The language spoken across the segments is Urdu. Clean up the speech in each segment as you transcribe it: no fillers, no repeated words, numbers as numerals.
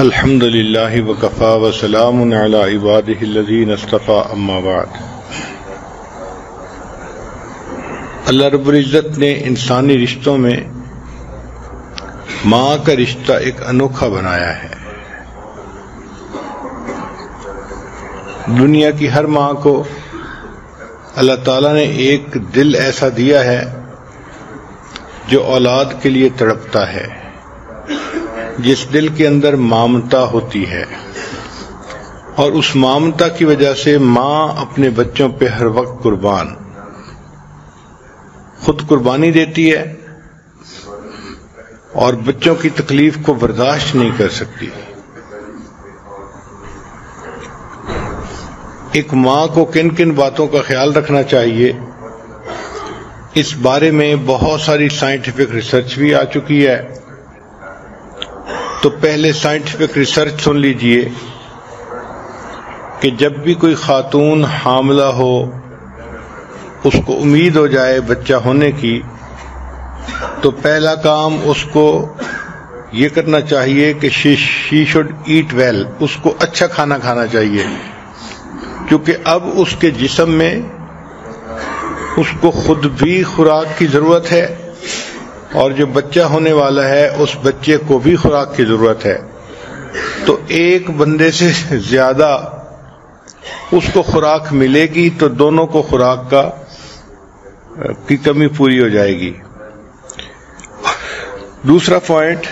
الحمد للہ وکفا وسلام علی عبادہ الذین اصطفی اما بعد۔ اللہ رب العزت نے انسانی رشتوں میں ماں کا رشتہ ایک انوکھا بنایا ہے۔ دنیا کی ہر ماں کو اللہ تعالیٰ نے ایک دل ایسا دیا ہے جو اولاد کے لیے تڑپتا ہے، جس دل کے اندر ممتا ہوتی ہے، اور اس ممتا کی وجہ سے ماں اپنے بچوں پہ ہر وقت خود قربانی دیتی ہے اور بچوں کی تکلیف کو برداشت نہیں کر سکتی۔ ایک ماں کو کن کن باتوں کا خیال رکھنا چاہیے، اس بارے میں بہت ساری سائنٹیفک ریسرچ بھی آ چکی ہے۔ تو پہلے سائنٹیفک ریسرچ سن لیجئے کہ جب بھی کوئی خاتون حاملہ ہو، اس کو امید ہو جائے بچہ ہونے کی، تو پہلا کام اس کو یہ کرنا چاہیے کہ شی شوڈ ایٹ ویل، اس کو اچھا کھانا کھانا چاہیے، کیونکہ اب اس کے جسم میں اس کو خود بھی خوراک کی ضرورت ہے، اور جو بچہ ہونے والا ہے اس بچے کو بھی خوراک کی ضرورت ہے۔ تو ایک بندے سے زیادہ اس کو خوراک ملے گی تو دونوں کو خوراک کی کمی پوری ہو جائے گی۔ دوسرا پوائنٹ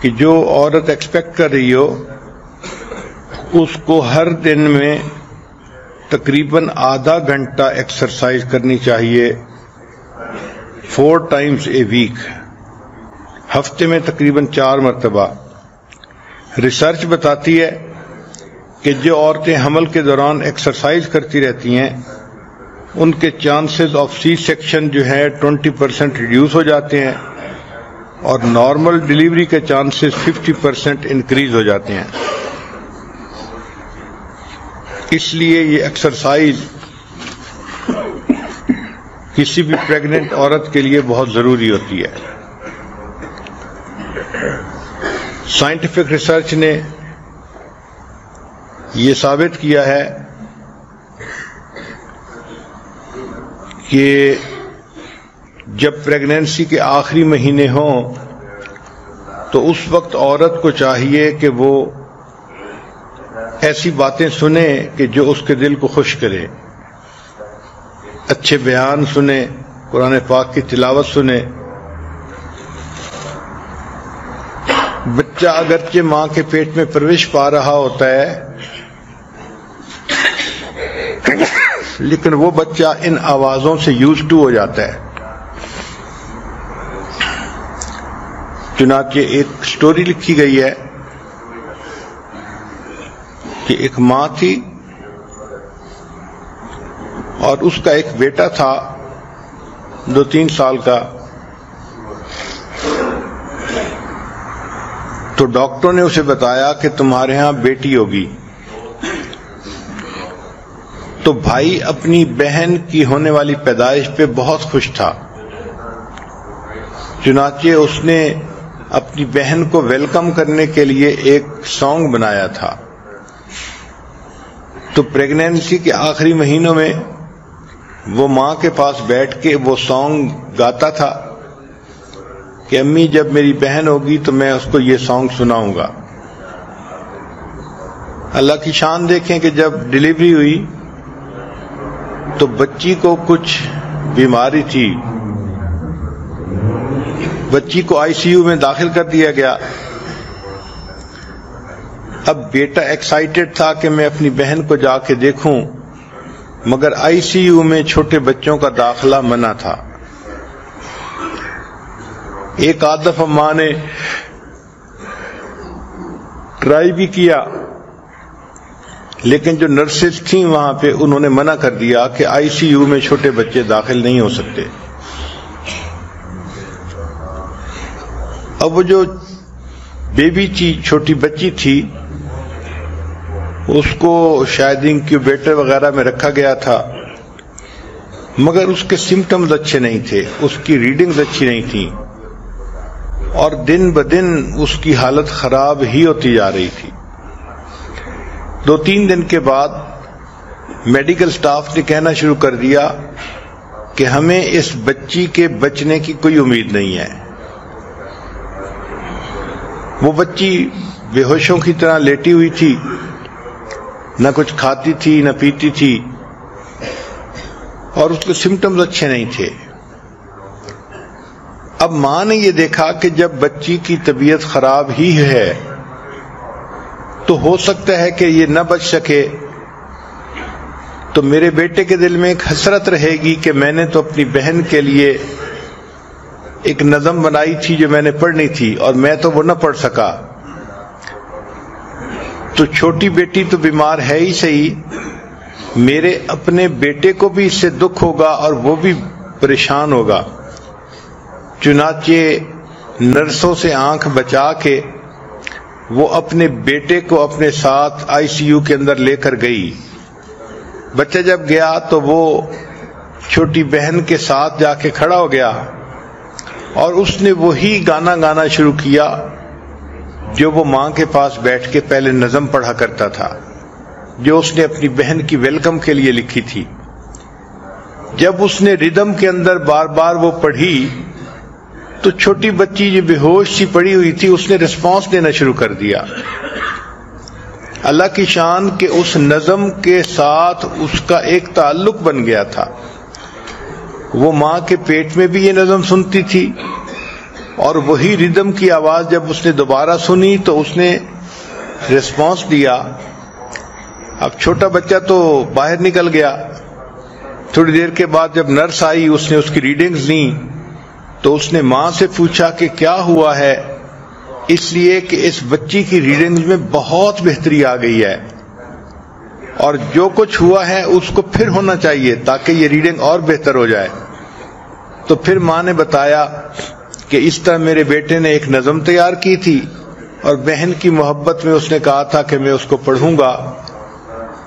کہ جو عورت ایکسپیکٹ کر رہی ہو، اس کو ہر دن میں تقریباً آدھا گھنٹہ ایکسرسائز کرنی چاہیے، 4 times a week، ہفتے میں تقریباً 4 مرتبہ۔ ریسرچ بتاتی ہے کہ جو عورتیں حمل کے دوران ایکسرسائز کرتی رہتی ہیں، ان کے چانسز آف سی سیکشن جو ہے 20% ریڈیوس ہو جاتے ہیں، اور نارمل ڈیلیوری کے چانسز 50% انکریز ہو جاتے ہیں۔ اس لیے یہ ایکسرسائز کسی بھی پریگننٹ عورت کے لیے بہت ضروری ہوتی ہے۔ سائنٹیفک ریسرچ نے یہ ثابت کیا ہے کہ جب پریگننسی کے آخری مہینے ہوں تو اس وقت عورت کو چاہیے کہ وہ ایسی باتیں سنے کہ جو اس کے دل کو خوش کرے، اچھے بیان سنے، قرآن پاک کی تلاوت سنے۔ بچہ اگرچہ ماں کے پیٹ میں پرورش پا رہا ہوتا ہے، لیکن وہ بچہ ان آوازوں سے یوزڈ ٹو ہو جاتا ہے۔ چنانچہ ایک سٹوری لکھی گئی ہے کہ ایک ماں تھی اور اس کا ایک بیٹا تھا 2-3 سال کا۔ تو ڈاکٹر نے اسے بتایا کہ تمہارے ہاں بیٹی ہوگی۔ تو بھائی اپنی بہن کی ہونے والی پیدائش پہ بہت خوش تھا، چنانچہ اس نے اپنی بہن کو ویلکم کرنے کے لیے ایک سانگ بنایا تھا۔ تو پریگنینسی کے آخری مہینوں میں وہ ماں کے پاس بیٹھ کے وہ سانگ گاتا تھا کہ امی جب میری بہن ہوگی تو میں اس کو یہ سانگ سناؤں گا۔ اللہ کی شان دیکھیں کہ جب ڈیلیوری ہوئی تو بچی کو کچھ بیماری تھی، بچی کو ICU میں داخل کر دیا گیا۔ اب بیٹا ایکسائٹڈ تھا کہ میں اپنی بہن کو جا کے دیکھوں، مگر ICU میں چھوٹے بچوں کا داخلہ منع تھا۔ ایک آدھ دفعہ ماں نے ٹرائی بھی کیا، لیکن جو نرسز تھیں وہاں پہ انہوں نے منع کر دیا کہ ICU میں چھوٹے بچے داخل نہیں ہو سکتے۔ اب وہ جو بیبی تھی، چھوٹی بچی تھی، اس کو شاید انکیوبیٹر وغیرہ میں رکھا گیا تھا، مگر اس کے سمٹمز اچھے نہیں تھے، اس کی ریڈنگز اچھی نہیں تھیں۔ اور دن بدن اس کی حالت خراب ہی ہوتی جا رہی تھی۔ 2-3 دن کے بعد میڈیکل سٹاف نے کہنا شروع کر دیا کہ ہمیں اس بچی کے بچنے کی کوئی امید نہیں ہے۔ وہ بچی بے ہوشوں کی طرح لیٹی ہوئی تھی، نہ کچھ کھاتی تھی نہ پیتی تھی، اور اس کے سمٹمز اچھے نہیں تھے۔ اب ماں نے یہ دیکھا کہ جب بچی کی طبیعت خراب ہی ہے تو ہو سکتا ہے کہ یہ نہ بچ سکے، تو میرے بیٹے کے دل میں ایک حسرت رہے گی کہ میں نے تو اپنی بہن کے لیے ایک نظم بنائی تھی جو میں نے پڑھنی تھی اور میں تو وہ نہ پڑھ سکا، تو چھوٹی بیٹی تو بیمار ہے ہی صحیح، میرے اپنے بیٹے کو بھی اس سے دکھ ہوگا اور وہ بھی پریشان ہوگا۔ چنانچہ نرسوں سے آنکھ بچا کے وہ اپنے بیٹے کو اپنے ساتھ ICU کے اندر لے کر گئی۔ بچہ جب گیا تو وہ چھوٹی بہن کے ساتھ جا کے کھڑا ہو گیا اور اس نے وہی گانا گانا شروع کیا جو وہ ماں کے پاس بیٹھ کے پہلے نظم پڑھا کرتا تھا، جو اس نے اپنی بہن کی ویلکم کے لیے لکھی تھی۔ جب اس نے ردم کے اندر بار بار وہ پڑھی تو چھوٹی بچی جو بے ہوش سی پڑی ہوئی تھی اس نے ریسپانس دینا شروع کر دیا۔ اللہ کی شان کہ اس نظم کے ساتھ اس کا ایک تعلق بن گیا تھا۔ وہ ماں کے پیٹ میں بھی یہ نظم سنتی تھی اور وہی ردم کی آواز جب اس نے دوبارہ سنی تو اس نے ریسپانس دیا۔ اب چھوٹا بچہ تو باہر نکل گیا۔ تھوڑی دیر کے بعد جب نرس آئی اس نے اس کی ریڈنگز لیں تو اس نے ماں سے پوچھا کہ کیا ہوا ہے، اس لیے کہ اس بچی کی ریڈنگز میں بہت بہتری آ گئی ہے اور جو کچھ ہوا ہے اس کو پھر ہونا چاہیے تاکہ یہ ریڈنگ اور بہتر ہو جائے۔ تو پھر ماں نے بتایا کہ اس طرح میرے بیٹے نے ایک نظم تیار کی تھی اور بہن کی محبت میں اس نے کہا تھا کہ میں اس کو پڑھوں گا۔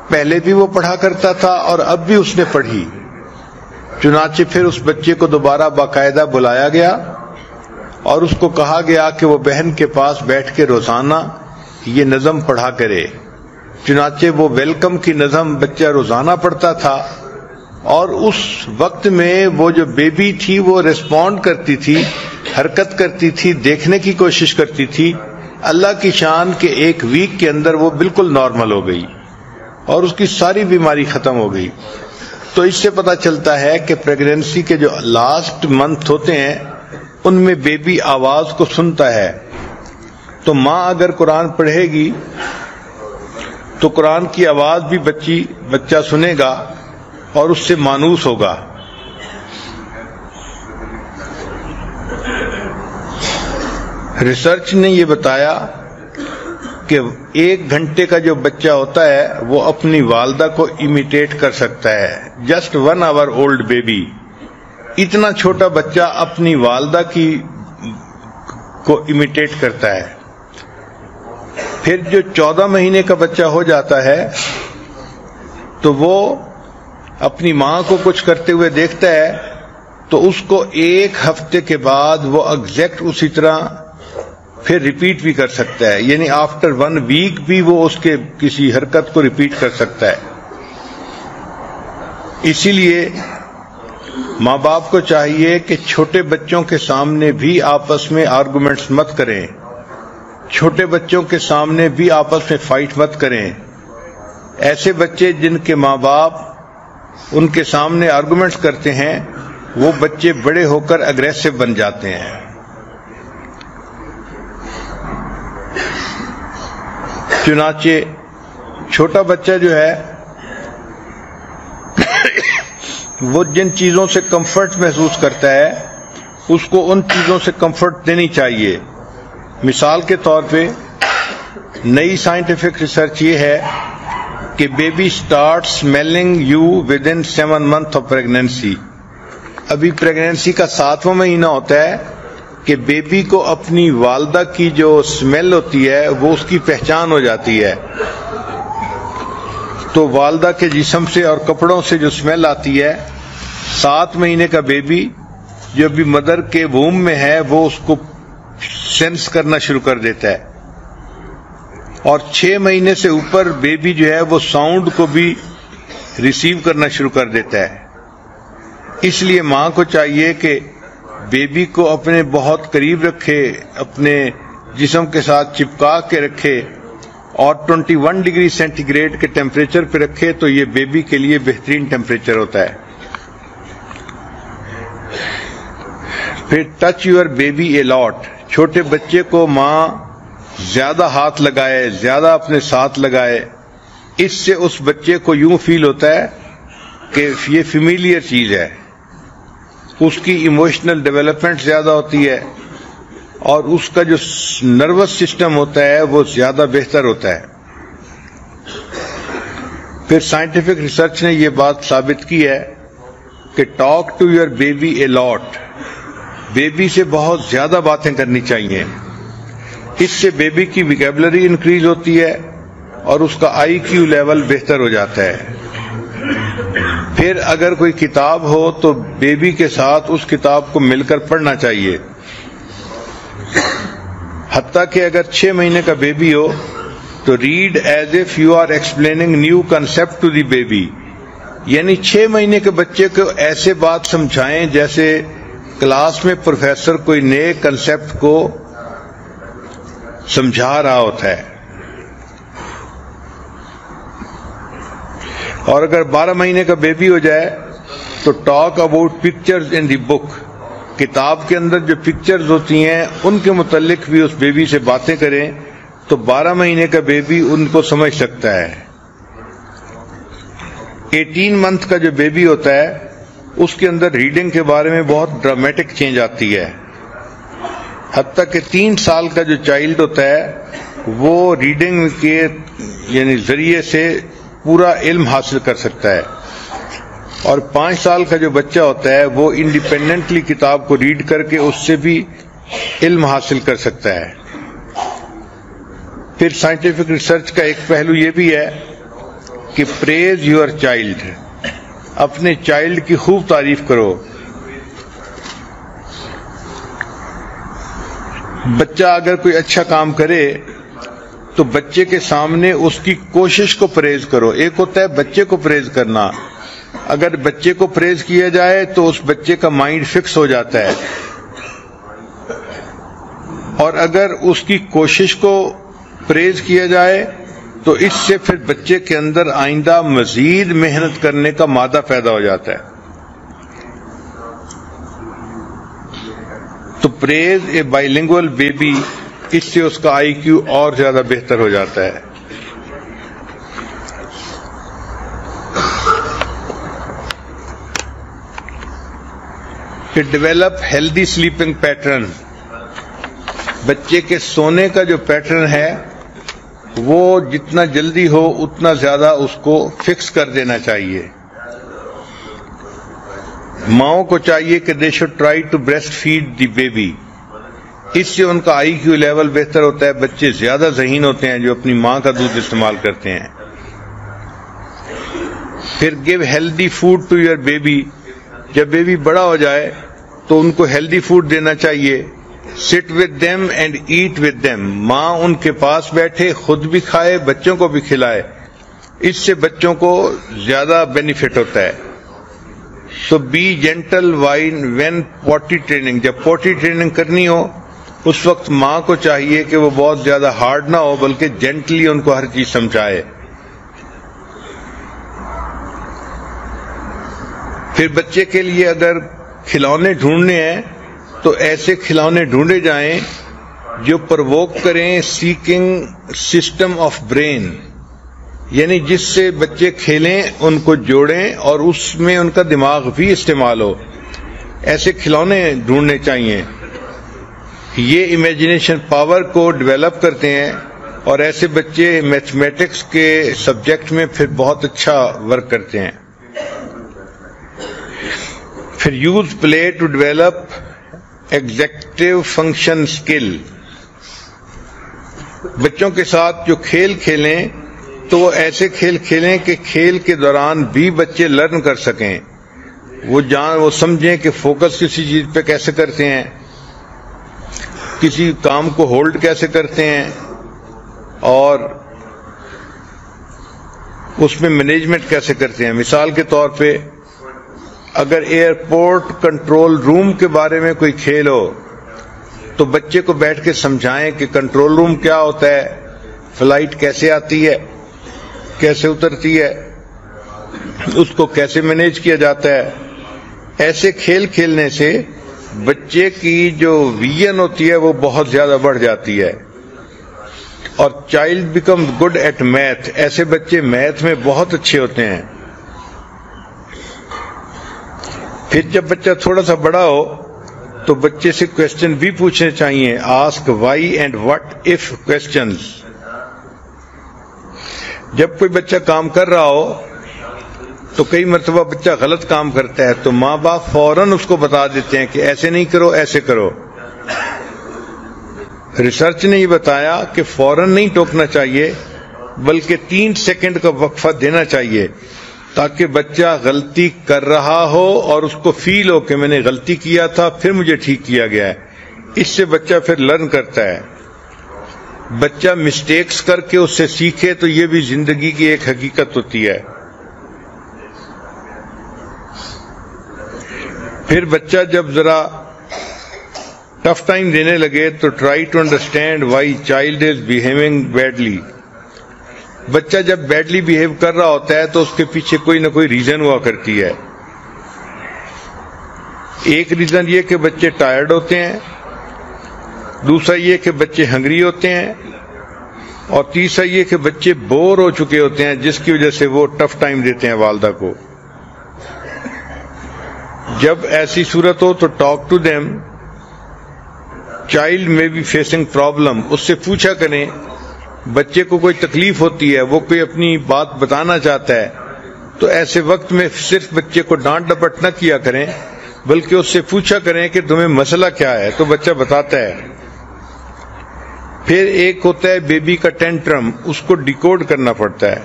پہلے بھی وہ پڑھا کرتا تھا اور اب بھی اس نے پڑھی۔ چنانچہ پھر اس بچے کو دوبارہ باقاعدہ بلایا گیا اور اس کو کہا گیا کہ وہ بہن کے پاس بیٹھ کے روزانہ یہ نظم پڑھا کرے۔ چنانچہ وہ ویلکم کی نظم بچہ روزانہ پڑھتا تھا اور اس وقت میں وہ جو بیبی تھی وہ ریسپونڈ کرتی تھی، حرکت کرتی تھی، دیکھنے کی کوشش کرتی تھی۔ اللہ کی شان کہ 1 ویک کے اندر وہ بالکل نارمل ہو گئی اور اس کی ساری بیماری ختم ہو گئی۔ تو اس سے پتہ چلتا ہے کہ پریگنینسی کے جو لاسٹ منتھ ہوتے ہیں ان میں بیبی آواز کو سنتا ہے، تو ماں اگر قرآن پڑھے گی تو قرآن کی آواز بھی بچہ سنے گا اور اس سے مانوس ہوگا۔ ریسرچ نے یہ بتایا کہ 1 گھنٹے کا جو بچہ ہوتا ہے وہ اپنی والدہ کو امیٹیٹ کر سکتا ہے۔ جسٹ 1 hour old بیبی، اتنا چھوٹا بچہ اپنی والدہ کو امیٹیٹ کرتا ہے۔ پھر جو 14 مہینے کا بچہ ہو جاتا ہے تو وہ اپنی ماں کو کچھ کرتے ہوئے دیکھتا ہے تو اس کو 1 ہفتے کے بعد وہ ایگزیکٹ اسی طرح پھر ریپیٹ بھی کر سکتا ہے، یعنی آفٹر 1 ویک بھی وہ اس کے کسی حرکت کو ریپیٹ کر سکتا ہے۔ اسی لیے ماں باپ کو چاہیے کہ چھوٹے بچوں کے سامنے بھی آپس میں آرگومنٹس مت کریں، چھوٹے بچوں کے سامنے بھی آپس میں فائٹ مت کریں۔ ایسے بچے جن کے ماں باپ ان کے سامنے آرگومنٹس کرتے ہیں وہ بچے بڑے ہو کر اگریسو بن جاتے ہیں۔ چنانچہ چھوٹا بچہ جو ہے وہ جن چیزوں سے کمفرٹ محسوس کرتا ہے اس کو ان چیزوں سے کمفرٹ دینی چاہیے۔ مثال کے طور پہ نئی سائنٹیفک ریسرچ یہ ہے کہ baby start smelling you with in 7 months of pregnancy. ابھی پریگنینسی کا 7واں مہینہ ہوتا ہے کہ بیبی کو اپنی والدہ کی جو اسمیل ہوتی ہے وہ اس کی پہچان ہو جاتی ہے۔ تو والدہ کے جسم سے اور کپڑوں سے جو اسمیل آتی ہے، 7 مہینے کا بیبی جو بھی مدر کے ووم میں ہے وہ اس کو سینس کرنا شروع کر دیتا ہے، اور 6 مہینے سے اوپر بیبی جو ہے وہ ساؤنڈ کو بھی ریسیو کرنا شروع کر دیتا ہے۔ اس لیے ماں کو چاہیے کہ بیبی کو اپنے بہت قریب رکھے، اپنے جسم کے ساتھ چپکا کے رکھے، اور 21 ڈگری سینٹی گریڈ کے ٹیمپریچر پہ رکھے تو یہ بیبی کے لیے بہترین ٹیمپریچر ہوتا ہے۔ پھر ٹچ یور بیبی اے لاٹ، چھوٹے بچے کو ماں زیادہ ہاتھ لگائے، زیادہ اپنے ساتھ لگائے، اس سے اس بچے کو یوں فیل ہوتا ہے کہ یہ فیملیئر چیز ہے، اس کی ایموشنل ڈیولپمنٹ زیادہ ہوتی ہے، اور اس کا جو نروس سسٹم ہوتا ہے وہ زیادہ بہتر ہوتا ہے۔ پھر سائنٹیفک ریسرچ نے یہ بات ثابت کی ہے کہ talk to your baby a lot, baby سے بہت زیادہ باتیں کرنی چاہیے، اس سے بیبی کی ویکیبلری انکریز ہوتی ہے اور اس کا آئی کیو لیول بہتر ہو جاتا ہے۔ پھر اگر کوئی کتاب ہو تو بیبی کے ساتھ اس کتاب کو مل کر پڑھنا چاہیے، حتیٰ کہ اگر 6 مہینے کا بیبی ہو تو read as if you are explaining new concept to the baby, یعنی 6 مہینے کے بچے کو ایسے بات سمجھائیں جیسے کلاس میں پروفیسر کوئی نئے کنسپٹ کو سمجھا رہا ہوتا ہے۔ اور اگر 12 مہینے کا بیبی ہو جائے تو ٹاک اباؤٹ پکچرز ان دی بک، کتاب کے اندر جو پکچرز ہوتی ہیں ان کے متعلق بھی اس بیبی سے باتیں کریں تو 12 مہینے کا بیبی ان کو سمجھ سکتا ہے۔ 18 منتھ کا جو بیبی ہوتا ہے اس کے اندر ریڈنگ کے بارے میں بہت ڈرامیٹک چینج آتی ہے، حتیٰ کہ 3 سال کا جو چائلڈ ہوتا ہے وہ ریڈنگ کے یعنی ذریعے سے پورا علم حاصل کر سکتا ہے، اور 5 سال کا جو بچہ ہوتا ہے وہ انڈیپینڈنٹلی کتاب کو ریڈ کر کے اس سے بھی علم حاصل کر سکتا ہے۔ پھر سائنٹیفک ریسرچ کا ایک پہلو یہ بھی ہے کہ پریز یور چائلڈ، اپنے چائلڈ کی خوب تعریف کرو۔ بچہ اگر کوئی اچھا کام کرے تو بچے کے سامنے اس کی کوشش کو پریز کرو۔ ایک ہوتا ہے بچے کو پریز کرنا، اگر بچے کو پریز کیا جائے تو اس بچے کا مائنڈ فکس ہو جاتا ہے، اور اگر اس کی کوشش کو پریز کیا جائے تو اس سے پھر بچے کے اندر آئندہ مزید محنت کرنے کا مادہ پیدا ہو جاتا ہے۔ تو پریز اے بائی لنگول بیبی، اس سے اس کا آئی کیو اور زیادہ بہتر ہو جاتا ہے۔ ڈیولپ ہیلدی سلیپنگ پیٹرن، بچے کے سونے کا جو پیٹرن ہے وہ جتنا جلدی ہو اتنا زیادہ اس کو فکس کر دینا چاہیے۔ ماؤں کو چاہیے کہ they should try to breast feed the baby, اس سے ان کا آئی کیو لیول بہتر ہوتا ہے، بچے زیادہ ذہین ہوتے ہیں جو اپنی ماں کا دودھ استعمال کرتے ہیں۔ پھر give healthy food to your baby, جب بیبی بڑا ہو جائے تو ان کو ہیلدی فوڈ دینا چاہیے۔ Sit with them and eat with them, ماں ان کے پاس بیٹھے، خود بھی کھائے، بچوں کو بھی کھلائے، اس سے بچوں کو زیادہ بینیفٹ ہوتا ہے۔ سو بی جینٹل وین پوٹی ٹریننگ، جب پوٹی ٹریننگ کرنی ہو اس وقت ماں کو چاہیے کہ وہ بہت زیادہ ہارڈ نہ ہو بلکہ جینٹلی ان کو ہر چیز سمجھائے۔ پھر بچے کے لیے اگر کھلونے ڈھونڈنے ہیں تو ایسے کھلونے ڈھونڈے جائیں جو پرووک کریں سیکنگ سسٹم آف برین، یعنی جس سے بچے کھیلیں، ان کو جوڑیں اور اس میں ان کا دماغ بھی استعمال ہو، ایسے کھلونے ڈھونڈنے چاہیے۔ یہ امیجنیشن پاور کو ڈیولپ کرتے ہیں اور ایسے بچے میتھمیٹکس کے سبجیکٹ میں پھر بہت اچھا ورک کرتے ہیں۔ پھر use play to develop executive function skill, بچوں کے ساتھ جو کھیل کھیلیں تو وہ ایسے کھیل کھیلیں کہ کھیل کے دوران بھی بچے لرن کر سکیں، وہ سمجھیں کہ فوکس کسی چیز پہ کیسے کرتے ہیں۔ کسی کام کو ہولڈ کیسے کرتے ہیں اور اس میں مینجمنٹ کیسے کرتے ہیں. مثال کے طور پہ اگر ایئرپورٹ کنٹرول روم کے بارے میں کوئی کھیل ہو تو بچے کو بیٹھ کے سمجھائیں کہ کنٹرول روم کیا ہوتا ہے, فلائٹ کیسے آتی ہے, کیسے اترتی ہے, اس کو کیسے مینیج کیا جاتا ہے. ایسے کھیل کھیلنے سے بچے کی جو ویژن ہوتی ہے وہ بہت زیادہ بڑھ جاتی ہے. اور child become good at math, ایسے بچے میتھ میں بہت اچھے ہوتے ہیں. پھر جب بچہ تھوڑا سا بڑا ہو تو بچے سے کوشچن بھی پوچھنے چاہیے, ask why and what if questions. جب کوئی بچہ کام کر رہا ہو تو کئی مرتبہ بچہ غلط کام کرتا ہے تو ماں باپ فوراً اس کو بتا دیتے ہیں کہ ایسے نہیں کرو, ایسے کرو. ریسرچ نے یہ بتایا کہ فوراً نہیں ٹوکنا چاہیے بلکہ 3 سیکنڈ کا وقفہ دینا چاہیے تاکہ بچہ غلطی کر رہا ہو اور اس کو فیل ہو کہ میں نے غلطی کیا تھا پھر مجھے ٹھیک کیا گیا ہے. اس سے بچہ پھر لرن کرتا ہے. بچہ مسٹیکس کر کے اس سے سیکھے تو یہ بھی زندگی کی ایک حقیقت ہوتی ہے. پھر بچہ جب ذرا ٹف ٹائم دینے لگے تو try to understand why child is behaving badly. بچہ جب بیڈلی بیہیو کر رہا ہوتا ہے تو اس کے پیچھے کوئی نہ کوئی ریزن ہوا کرتی ہے. ایک ریزن یہ کہ بچے ٹائرڈ ہوتے ہیں, دوسرا یہ کہ بچے ہنگری ہوتے ہیں, اور تیسرا یہ کہ بچے بور ہو چکے ہوتے ہیں جس کی وجہ سے وہ ٹف ٹائم دیتے ہیں والدہ کو. جب ایسی صورت ہو تو ٹاک ٹو دیم. چائلڈ میں بی فیسنگ پرابلم, اس سے پوچھا کریں. بچے کو کوئی تکلیف ہوتی ہے, وہ کوئی اپنی بات بتانا چاہتا ہے تو ایسے وقت میں صرف بچے کو ڈانٹ ڈپٹ نہ کیا کریں بلکہ اس سے پوچھا کریں کہ تمہیں مسئلہ کیا ہے, تو بچہ بتاتا ہے. پھر ایک ہوتا ہے بیبی کا ٹینٹرم, اس کو ڈیکوڈ کرنا پڑتا ہے.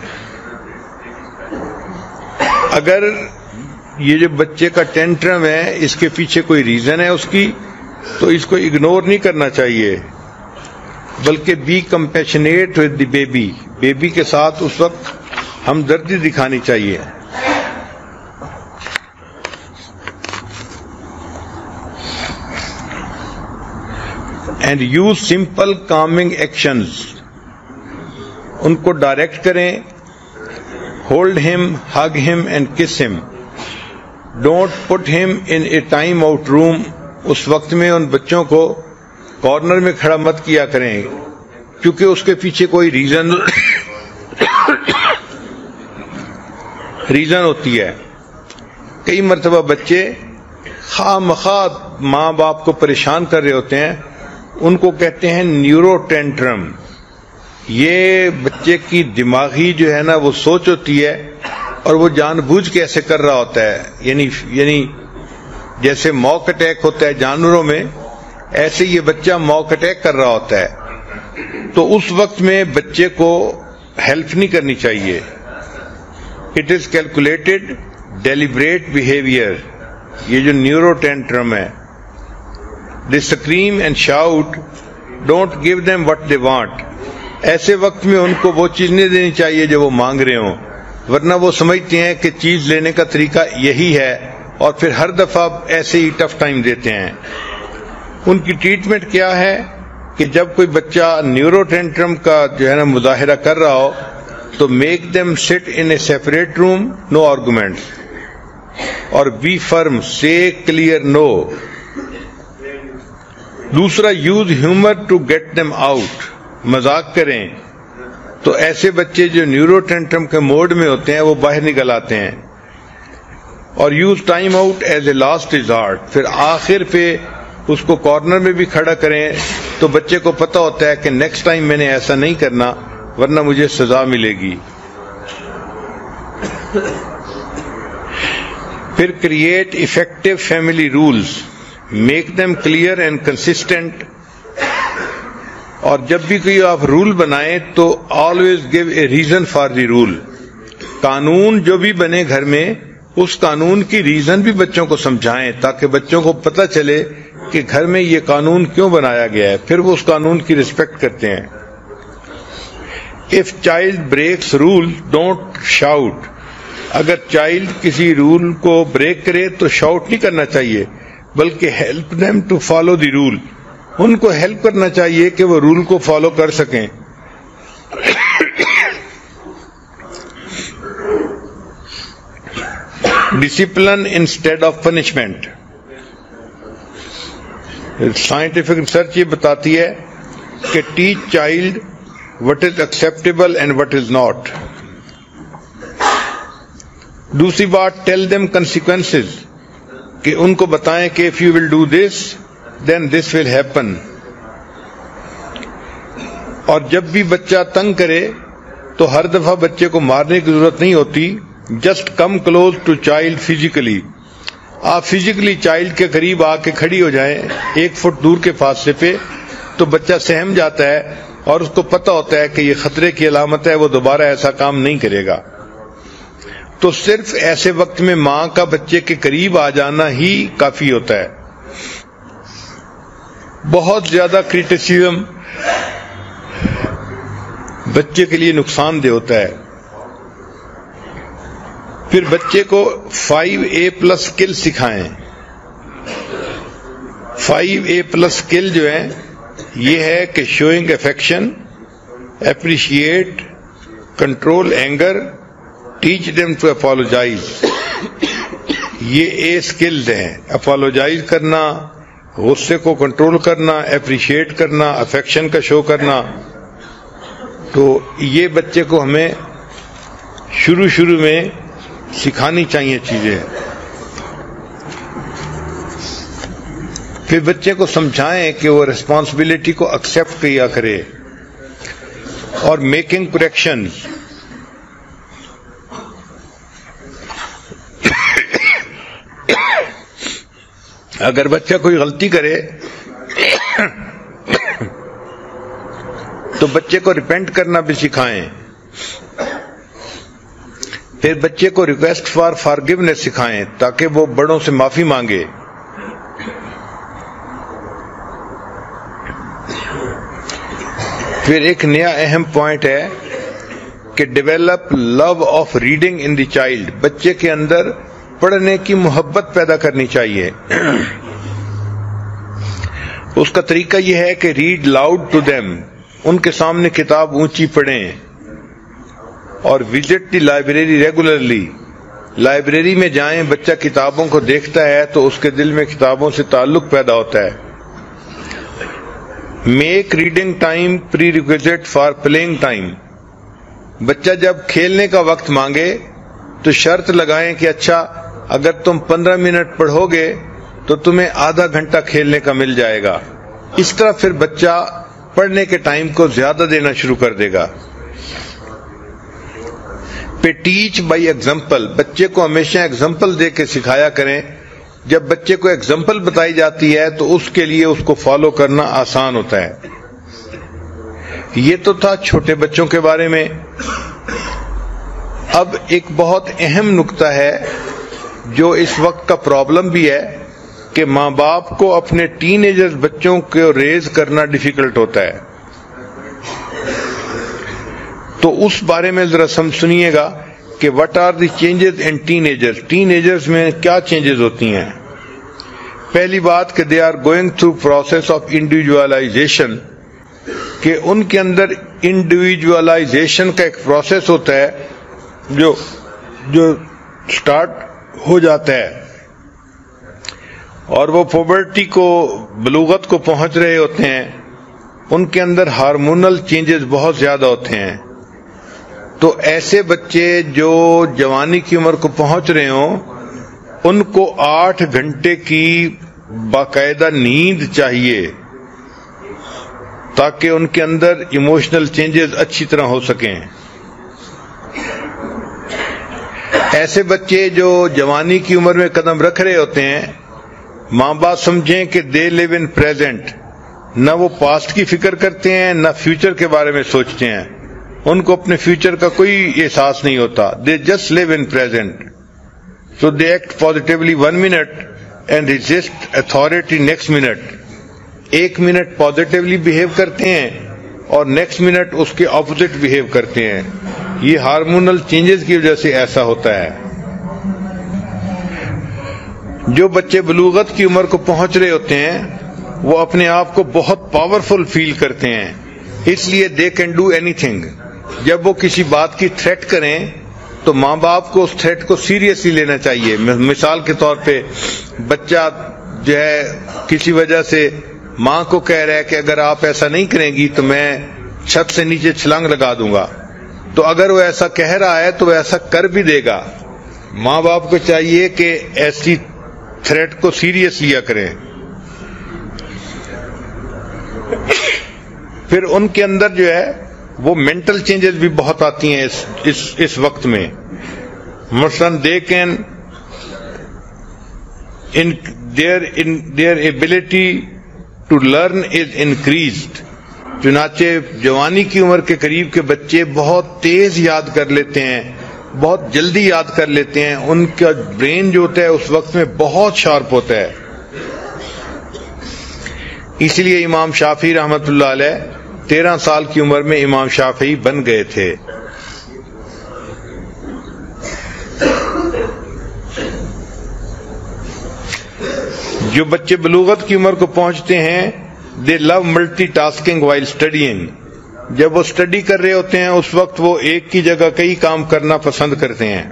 اگر یہ جو بچے کا ٹینٹرم ہے اس کے پیچھے کوئی ریزن ہے اس کی تو اس کو اگنور نہیں کرنا چاہیے بلکہ be compassionate with the baby. Baby کے ساتھ اس وقت ہمدردی دکھانی چاہیے. And use simple calming actions, ان کو ڈائریکٹ کریں. ہولڈ ہم, ہگ ہم اینڈ کس ہم. ڈونٹ پٹ ہم ان اے ٹائم آؤٹ روم, اس وقت میں ان بچوں کو کارنر میں کھڑا مت کیا کریں کیونکہ اس کے پیچھے کوئی ریزن ہوتی ہے. کئی مرتبہ بچے خواہ مخواہ ماں باپ کو پریشان کر رہے ہوتے ہیں, ان کو کہتے ہیں نیورو ٹینٹرم. یہ بچے کی دماغی جو ہے نا وہ سوچ ہوتی ہے اور وہ جان بوجھ کے ایسے کر رہا ہوتا ہے. یعنی جیسے موک اٹیک ہوتا ہے جانوروں میں, ایسے یہ بچہ موک اٹیک کر رہا ہوتا ہے. تو اس وقت میں بچے کو ہیلپ نہیں کرنی چاہیے. It is calculated deliberate behaviour, یہ جو نیورو ٹینٹرم ہے. They scream and shout, don't give them what they want. ایسے وقت میں ان کو وہ چیز نہیں دینی چاہیے جو وہ مانگ رہے ہوں, ورنہ وہ سمجھتے ہیں کہ چیز لینے کا طریقہ یہی ہے اور پھر ہر دفعہ ایسے ہی ٹف ٹائم دیتے ہیں. ان کی ٹریٹمنٹ کیا ہے کہ جب کوئی بچہ نیورو ٹینٹرم کا جو ہے نا مظاہرہ کر رہا ہو تو make them sit in a separate room, no arguments, اور be firm, say clear no. دوسرا, use humour to get them out, مذاق کریں تو ایسے بچے جو نیورو ٹینٹرم کے موڈ میں ہوتے ہیں وہ باہر نکل آتے ہیں. اور use time out as a last resort, پھر آخر پہ اس کو کارنر میں بھی کھڑا کریں تو بچے کو پتہ ہوتا ہے کہ نیکسٹ ٹائم میں نے ایسا نہیں کرنا ورنہ مجھے سزا ملے گی. پھر create effective family rules, make them clear and consistent. اور جب بھی کوئی آپ رول بنائیں تو always give a reason for the rule. قانون جو بھی بنے گھر میں اس قانون کی ریزن بھی بچوں کو سمجھائیں تاکہ بچوں کو پتہ چلے کہ گھر میں یہ قانون کیوں بنایا گیا ہے، پھر وہ اس قانون کی رسپیکٹ کرتے ہیں. If child breaks rule, don't shout. اگر چائلڈ کسی رول کو بریک کرے تو شاؤٹ نہیں کرنا چاہیے، بلکہ help them to follow the rule. ان کو ہیلپ کرنا چاہیے کہ وہ رول کو فالو کر سکیں. Discipline instead of punishment. Scientific research یہ بتاتی ہے کہ teach child what is acceptable and what is not. دوسری بات tell them consequences، کہ ان کو بتائیں کہ if you will do this then this will happen. اور جب بھی بچہ تنگ کرے تو ہر دفعہ بچے کو مارنے کی ضرورت نہیں ہوتی. just come close to child physically. آپ فزیکلی چائلڈ کے قریب آ کے کھڑی ہو جائیں 1 فٹ دور کے فاصلے پہ، تو بچہ سہم جاتا ہے اور اس کو پتہ ہوتا ہے کہ یہ خطرے کی علامت ہے، وہ دوبارہ ایسا کام نہیں کرے گا. تو صرف ایسے وقت میں ماں کا بچے کے قریب آ جانا ہی کافی ہوتا ہے. بہت زیادہ کرٹیسزم بچے کے لیے نقصان دہ ہوتا ہے. پھر بچے کو 5A+ اسکل سکھائیں. 5A+ اسکل جو ہے یہ ہے کہ showing affection, appreciate, control anger, teach them to apologise. یہ A اسکلز ہیں: اپالوجائز کرنا، غصے کو کنٹرول کرنا، اپریشیٹ کرنا، افیکشن کا شو کرنا. تو یہ بچے کو ہمیں شروع میں سکھانی چاہیے چیزیں. پھر بچے کو سمجھائیں کہ وہ ریسپانسبلٹی کو ایکسپٹ کیا کرے. اور میکنگ کریکشنز، اگر بچہ کوئی غلطی کرے تو بچے کو ریپینٹ کرنا بھی سکھائیں. پھر بچے کو ریکویسٹ فار فارگیونیس سکھائیں تاکہ وہ بڑوں سے معافی مانگے. پھر ایک نیا اہم پوائنٹ ہے کہ develop love of reading in the child. بچے کے اندر پڑھنے کی محبت پیدا کرنی چاہیے. اس کا طریقہ یہ ہے کہ ریڈ لاؤڈ ٹو دیم، ان کے سامنے کتاب اونچی پڑھیں. اور وزٹ دی لائبریری ریگولرلی. لائبریری میں جائیں، بچہ کتابوں کو دیکھتا ہے تو اس کے دل میں کتابوں سے تعلق پیدا ہوتا ہے. Make reading time prerequisite for playing time. بچہ جب کھیلنے کا وقت مانگے تو شرط لگائیں کہ اچھا اگر تم 15 منٹ پڑھو گے تو تمہیں آدھا گھنٹہ کھیلنے کا مل جائے گا. اس طرح پھر بچہ پڑھنے کے ٹائم کو زیادہ دینا شروع کر دے گا. پہ ٹیچ بائی ایگزامپل. بچے کو ہمیشہ ایگزامپل دے کے سکھایا کریں. جب بچے کو ایگزامپل بتائی جاتی ہے تو اس کے لیے اس کو فالو کرنا آسان ہوتا ہے. یہ تو تھا چھوٹے بچوں کے بارے میں. اب ایک بہت اہم نقطہ ہے جو اس وقت کا پرابلم بھی ہے کہ ماں باپ کو اپنے ٹین ایجر بچوں کو ریز کرنا ڈیفیکلٹ ہوتا ہے. تو اس بارے میں ذرا سنیے گا کہ what are the changes in teenagers. Teenagers میں کیا چینجز ہوتی ہیں. پہلی بات کہ they are going through process of individualisation, کہ ان کے اندر انڈیویجولائزیشن کا ایک پروسیس ہوتا ہے جو سٹارٹ ہو جاتا ہے، اور وہ پوبرٹی کو، بلوغت کو پہنچ رہے ہوتے ہیں. ان کے اندر ہارمونل چینجز بہت زیادہ ہوتے ہیں. تو ایسے بچے جو جوانی کی عمر کو پہنچ رہے ہوں ان کو 8 گھنٹے کی باقاعدہ نیند چاہیے تاکہ ان کے اندر ایموشنل چینجز اچھی طرح ہو سکیں. ایسے بچے جو جوانی کی عمر میں قدم رکھ رہے ہوتے ہیں، ماں باپ سمجھیں کہ دے لیو ان پریزنٹ. نہ وہ پاسٹ کی فکر کرتے ہیں نہ فیوچر کے بارے میں سوچتے ہیں. ان کو اپنے فیوچر کا کوئی احساس نہیں ہوتا. They just live in present. So they act positively 1 minute and resist authority next minute. ایک منٹ پازیٹیولی بہیو کرتے ہیں اور نیکسٹ منٹ اس کے اپوزٹ بہیو کرتے ہیں. یہ ہارمونل چینجز کی وجہ سے ایسا ہوتا ہے. جو بچے بلوغت کی عمر کو پہنچ رہے ہوتے ہیں وہ اپنے آپ کو بہت پاورفل فیل کرتے ہیں, اس لیے they can do any thing. جب وہ کسی بات کی تھریٹ کریں تو ماں باپ کو اس تھریٹ کو سیریسلی لینا چاہیے. مثال کے طور پہ بچہ جو ہے کسی وجہ سے ماں کو کہہ رہا ہے کہ اگر آپ ایسا نہیں کریں گی تو میں چھت سے نیچے چھلانگ لگا دوں گا, تو اگر وہ ایسا کہہ رہا ہے تو وہ ایسا کر بھی دے گا. ماں باپ کو چاہیے کہ ایسی تھریٹ کو سیریس لیا کریں. پھر ان کے اندر جو ہے وہ مینٹل چینجز بھی بہت آتی ہیں اس وقت میں. مثلاً they can their ability to learn is increased. چنانچہ جوانی کی عمر کے قریب کے بچے بہت تیز یاد کر لیتے ہیں, بہت جلدی یاد کر لیتے ہیں. ان کا برین جو ہوتا ہے اس وقت میں بہت شارپ ہوتا ہے. اس لیے امام شافعی رحمۃ اللہ علیہ 13 سال کی عمر میں امام شافعی بن گئے تھے. جو بچے بلوغت کی عمر کو پہنچتے ہیں دے لو ملٹی ٹاسکنگ وائل اسٹڈیئنگ. جب وہ اسٹڈی کر رہے ہوتے ہیں اس وقت وہ ایک کی جگہ کئی کام کرنا پسند کرتے ہیں,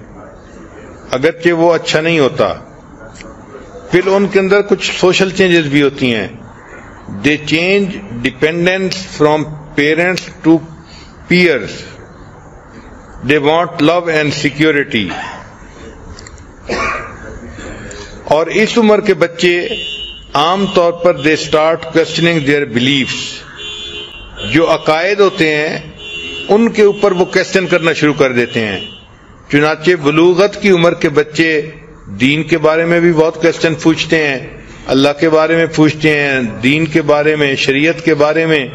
اگرچہ وہ اچھا نہیں ہوتا. پھر ان کے اندر کچھ سوشل چینجز بھی ہوتی ہیں. They change dependence from parents to peers. They want love and security. اور اس عمر کے بچے عام طور پر they start questioning their beliefs. جو عقائد ہوتے ہیں ان کے اوپر وہ کوسچن کرنا شروع کر دیتے ہیں. چنانچہ بلوغت کی عمر کے بچے دین کے بارے میں بھی بہت کوسچن پوچھتے ہیں, اللہ کے بارے میں پوچھتے ہیں, دین کے بارے میں, شریعت کے بارے میں.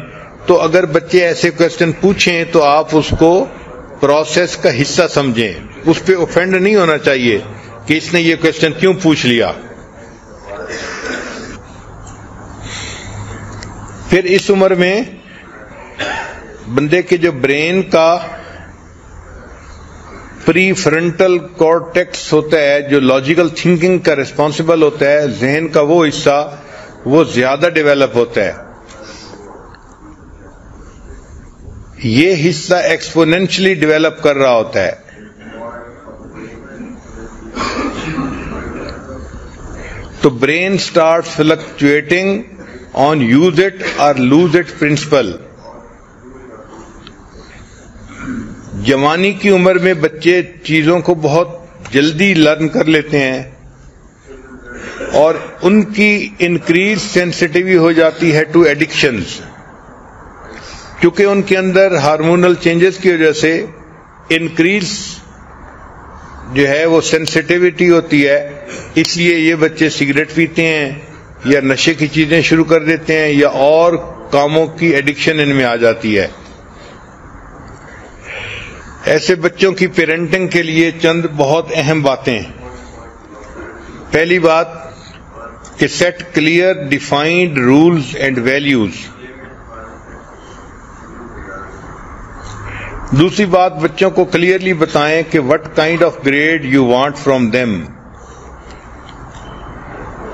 تو اگر بچے ایسے کوسچن پوچھیں تو آپ اس کو پروسیس کا حصہ سمجھیں. اس پہ اوفینڈ نہیں ہونا چاہیے کہ اس نے یہ کوسچن کیوں پوچھ لیا. پھر اس عمر میں بندے کے جو برین کا پری فرنٹل کارٹیکس ہوتا ہے, جو لاجیکل تھنکنگ کا ریسپانسبل ہوتا ہے, ذہن کا وہ حصہ وہ زیادہ ڈیولپ ہوتا ہے. یہ حصہ ایکسپونینشلی ڈیولپ کر رہا ہوتا ہے. تو brain start fluctuating on use it اور لوز اٹ پرنسپل. جوانی کی عمر میں بچے چیزوں کو بہت جلدی لرن کر لیتے ہیں اور ان کی انکریز سینسٹیوٹی ہو جاتی ہے ٹو ایڈکشنز. کیونکہ ان کے اندر ہارمونل چینجز کی وجہ سے انکریز جو ہے وہ سینسٹیوٹی ہوتی ہے. اس لیے یہ بچے سگریٹ پیتے ہیں یا نشے کی چیزیں شروع کر دیتے ہیں یا اور کاموں کی ایڈکشن ان میں آ جاتی ہے. ایسے بچوں کی پیرنٹنگ کے لیے چند بہت اہم باتیں. پہلی بات کہ set clear defined rules and values. دوسری بات بچوں کو کلیئرلی بتائیں کہ what kind of grade you want from them.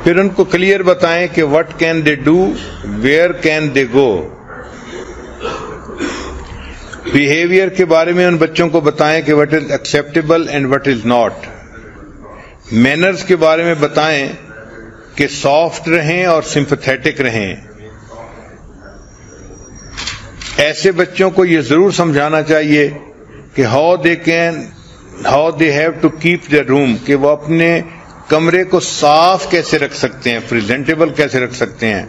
پھر ان کو کلیئر بتائیں کہ what can they do, where can they go. Behaviour کے بارے میں ان بچوں کو بتائیں کہ what is acceptable and what is not. Manners کے بارے میں بتائیں کہ سافٹ رہیں اور سمپتھیٹک رہیں. ایسے بچوں کو یہ ضرور سمجھانا چاہیے کہ how they have to keep their room, کہ وہ اپنے کمرے کو صاف کیسے رکھ سکتے ہیں, پریزنٹیبل کیسے رکھ سکتے ہیں.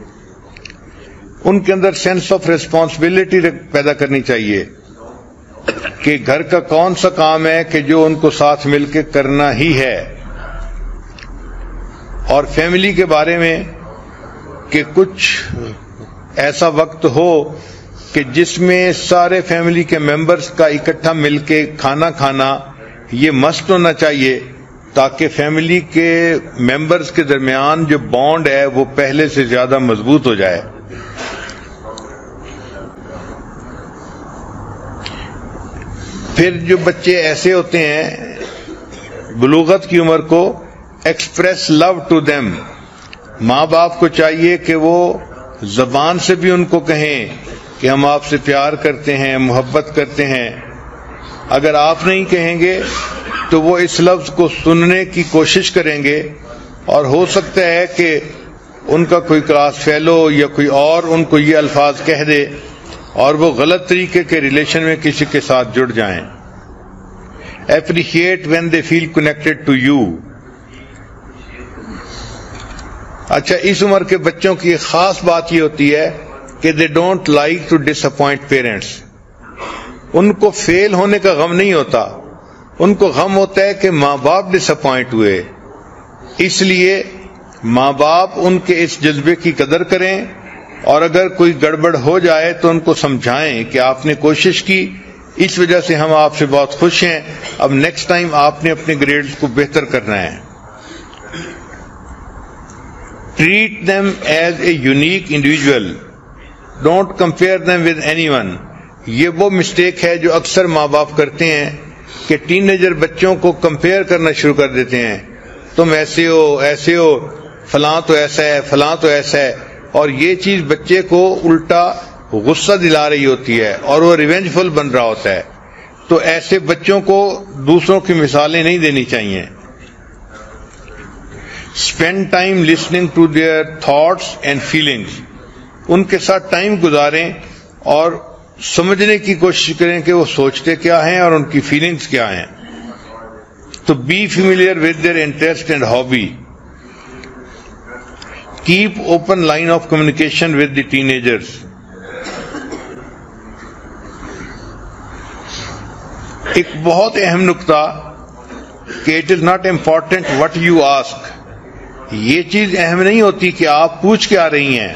ان کے اندر سینس آف ریسپانسبلٹی پیدا کرنی چاہیے کہ گھر کا کون سا کام ہے کہ جو ان کو ساتھ مل کے کرنا ہی ہے. اور فیملی کے بارے میں کہ کچھ ایسا وقت ہو کہ جس میں سارے فیملی کے ممبرز کا اکٹھا مل کے کھانا کھانا یہ مسٹ ہونا چاہیے تاکہ فیملی کے ممبرز کے درمیان جو بانڈ ہے وہ پہلے سے زیادہ مضبوط ہو جائے. پھر جو بچے ایسے ہوتے ہیں بلوغت کی عمر کو، ایکسپریس لو ٹو دیم. ماں باپ کو چاہیے کہ وہ زبان سے بھی ان کو کہیں کہ ہم آپ سے پیار کرتے ہیں، محبت کرتے ہیں. اگر آپ نہیں کہیں گے تو وہ اس لفظ کو سننے کی کوشش کریں گے، اور ہو سکتا ہے کہ ان کا کوئی کلاس فیلو یا کوئی اور ان کو یہ الفاظ کہہ دے اور وہ غلط طریقے کے ریلیشن میں کسی کے ساتھ جڑ جائیں. Appreciate when they feel connected to you. اچھا، اس عمر کے بچوں کی خاص بات یہ ہوتی ہے کہ they don't like to disappoint parents. ان کو فیل ہونے کا غم نہیں ہوتا، ان کو غم ہوتا ہے کہ ماں باپ ڈس اپوائنٹ ہوئے. اس لیے ماں باپ ان کے اس جذبے کی قدر کریں، اور اگر کوئی گڑبڑ ہو جائے تو ان کو سمجھائیں کہ آپ نے کوشش کی، اس وجہ سے ہم آپ سے بہت خوش ہیں، اب نیکسٹ ٹائم آپ نے اپنے گریڈز کو بہتر کرنا ہے. Treat them as a unique individual. Don't compare them with anyone. یہ وہ مسٹیک ہے جو اکثر ماں باپ کرتے ہیں کہ ٹین ایجر بچوں کو کمپیئر کرنا شروع کر دیتے ہیں. تم ایسے ہو، فلاں تو ایسا ہے، فلاں تو ایسا ہے. اور یہ چیز بچے کو الٹا غصہ دلا رہی ہوتی ہے اور وہ ریونجفل بن رہا ہوتا ہے. تو ایسے بچوں کو دوسروں کی مثالیں نہیں دینی چاہیے. Spend time listening to their thoughts and feelings. ان کے ساتھ ٹائم گزاریں اور سمجھنے کی کوشش کریں کہ وہ سوچتے کیا ہیں اور ان کی فیلنگس کیا ہیں. تو be familiar with their interest and hobby. Keep open line of communication with the teenagers. ایک بہت اہم نقطہ کہ it is not important what you ask. یہ چیز اہم نہیں ہوتی کہ آپ پوچھ کے آ رہی ہیں،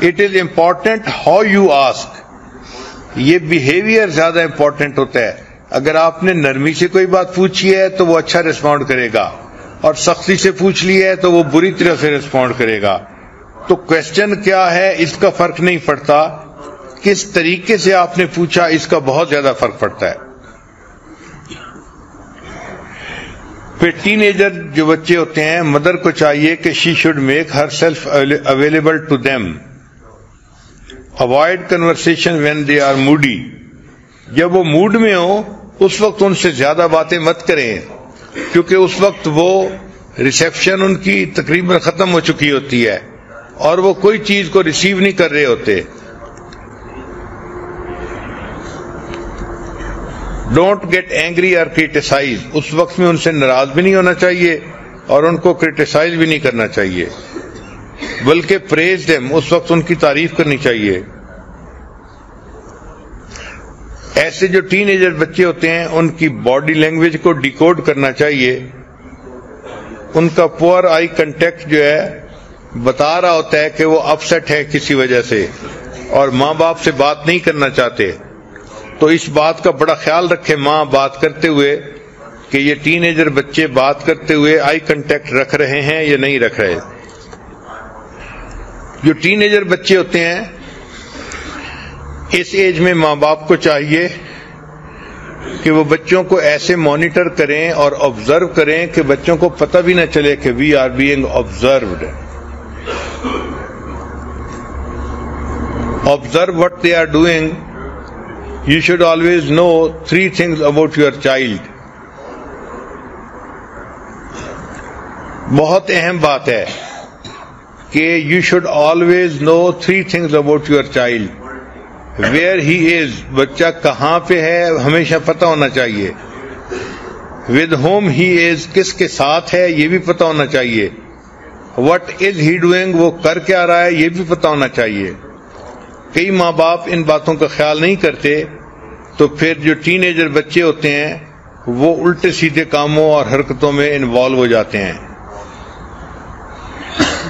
it is important how you ask. یہ بیہیویئر زیادہ امپورٹنٹ ہوتا ہے. اگر آپ نے نرمی سے کوئی بات پوچھی ہے تو وہ اچھا ریسپونڈ کرے گا، اور سختی سے پوچھ لی ہے تو وہ بری طرح سے ریسپونڈ کرے گا. تو کوشچن کیا ہے اس کا فرق نہیں پڑتا، کس طریقے سے آپ نے پوچھا اس کا بہت زیادہ فرق پڑتا ہے. پھر ٹین ایجر جو بچے ہوتے ہیں، مدر کو چاہیے کہ she should make herself available to them. Avoid conversation when they are moody. جب وہ موڈ میں ہو اس وقت ان سے زیادہ باتیں مت کریں، کیونکہ اس وقت وہ ریسیپشن ان کی تقریباً ختم ہو چکی ہوتی ہے اور وہ کوئی چیز کو ریسیو نہیں کر رہے ہوتے. ڈونٹ گیٹ اینگری اور کریٹیسائز. اس وقت میں ان سے ناراض بھی نہیں ہونا چاہیے اور ان کو کریٹیسائز بھی نہیں کرنا چاہیے، بلکہ پریز دیم. اس وقت ان کی تعریف کرنی چاہیے. ایسے جو ٹین ایجر بچے ہوتے ہیں ان کی باڈی لینگویج کو ڈیکوڈ کرنا چاہیے. ان کا پور آئی کنٹیکٹ جو ہے بتا رہا ہوتا ہے کہ وہ اپسیٹ ہے کسی وجہ سے اور ماں باپ سے بات نہیں کرنا چاہتے. تو اس بات کا بڑا خیال رکھے ماں بات کرتے ہوئے کہ یہ ٹین ایجر بچے بات کرتے ہوئے آئی کنٹیکٹ رکھ رہے ہیں یا نہیں رکھ رہے. جو ٹین ایجر بچے ہوتے ہیں اس ایج میں ماں باپ کو چاہیے کہ وہ بچوں کو ایسے مانیٹر کریں اور آبزرو کریں کہ بچوں کو پتہ بھی نہ چلے کہ we are being observed. Observe what they are doing. You should always know 3 things about your child. بہت اہم بات ہے کہ you should always know 3 things about your child. Where he is, بچہ کہاں پہ ہے ہمیشہ پتہ ہونا چاہیے. With whom he is, کس کے ساتھ ہے یہ بھی پتہ ہونا چاہیے. What is he doing, وہ کر کے آ رہا ہے یہ بھی پتہ ہونا چاہیے. کئی ماں باپ ان باتوں کا خیال نہیں کرتے تو پھر جو ٹین ایجر بچے ہوتے ہیں وہ الٹے سیدھے کاموں اور حرکتوں میں انوالو ہو جاتے ہیں.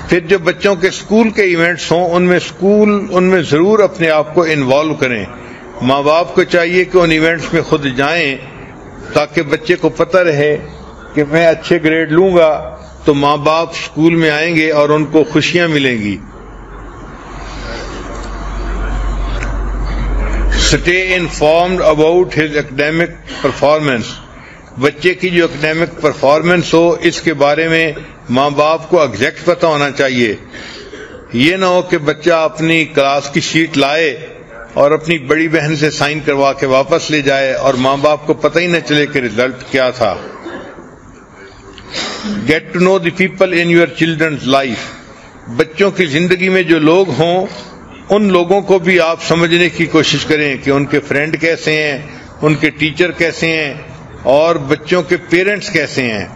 پھر جو بچوں کے اسکول کے ایونٹس ہوں ان میں ضرور اپنے آپ کو انوالو کریں. ماں باپ کو چاہیے کہ ان ایونٹس میں خود جائیں تاکہ بچے کو پتہ رہے کہ میں اچھے گریڈ لوں گا تو ماں باپ اسکول میں آئیں گے اور ان کو خوشیاں ملیں گی. Stay informed about his academic performance. بچے کی جو اکیڈیمک پرفارمنس ہو اس کے بارے میں ماں باپ کو ایگزیکٹ پتہ ہونا چاہیے. یہ نہ ہو کہ بچہ اپنی کلاس کی شیٹ لائے اور اپنی بڑی بہن سے سائن کروا کے واپس لے جائے اور ماں باپ کو پتہ ہی نہ چلے کہ رزلٹ کیا تھا. Get to know the people in your children's life. بچوں کی زندگی میں جو لوگ ہوں ان لوگوں کو بھی آپ سمجھنے کی کوشش کریں کہ ان کے فرینڈ کیسے ہیں, ان کے ٹیچر کیسے ہیں اور بچوں کے پیرنٹس کیسے ہیں.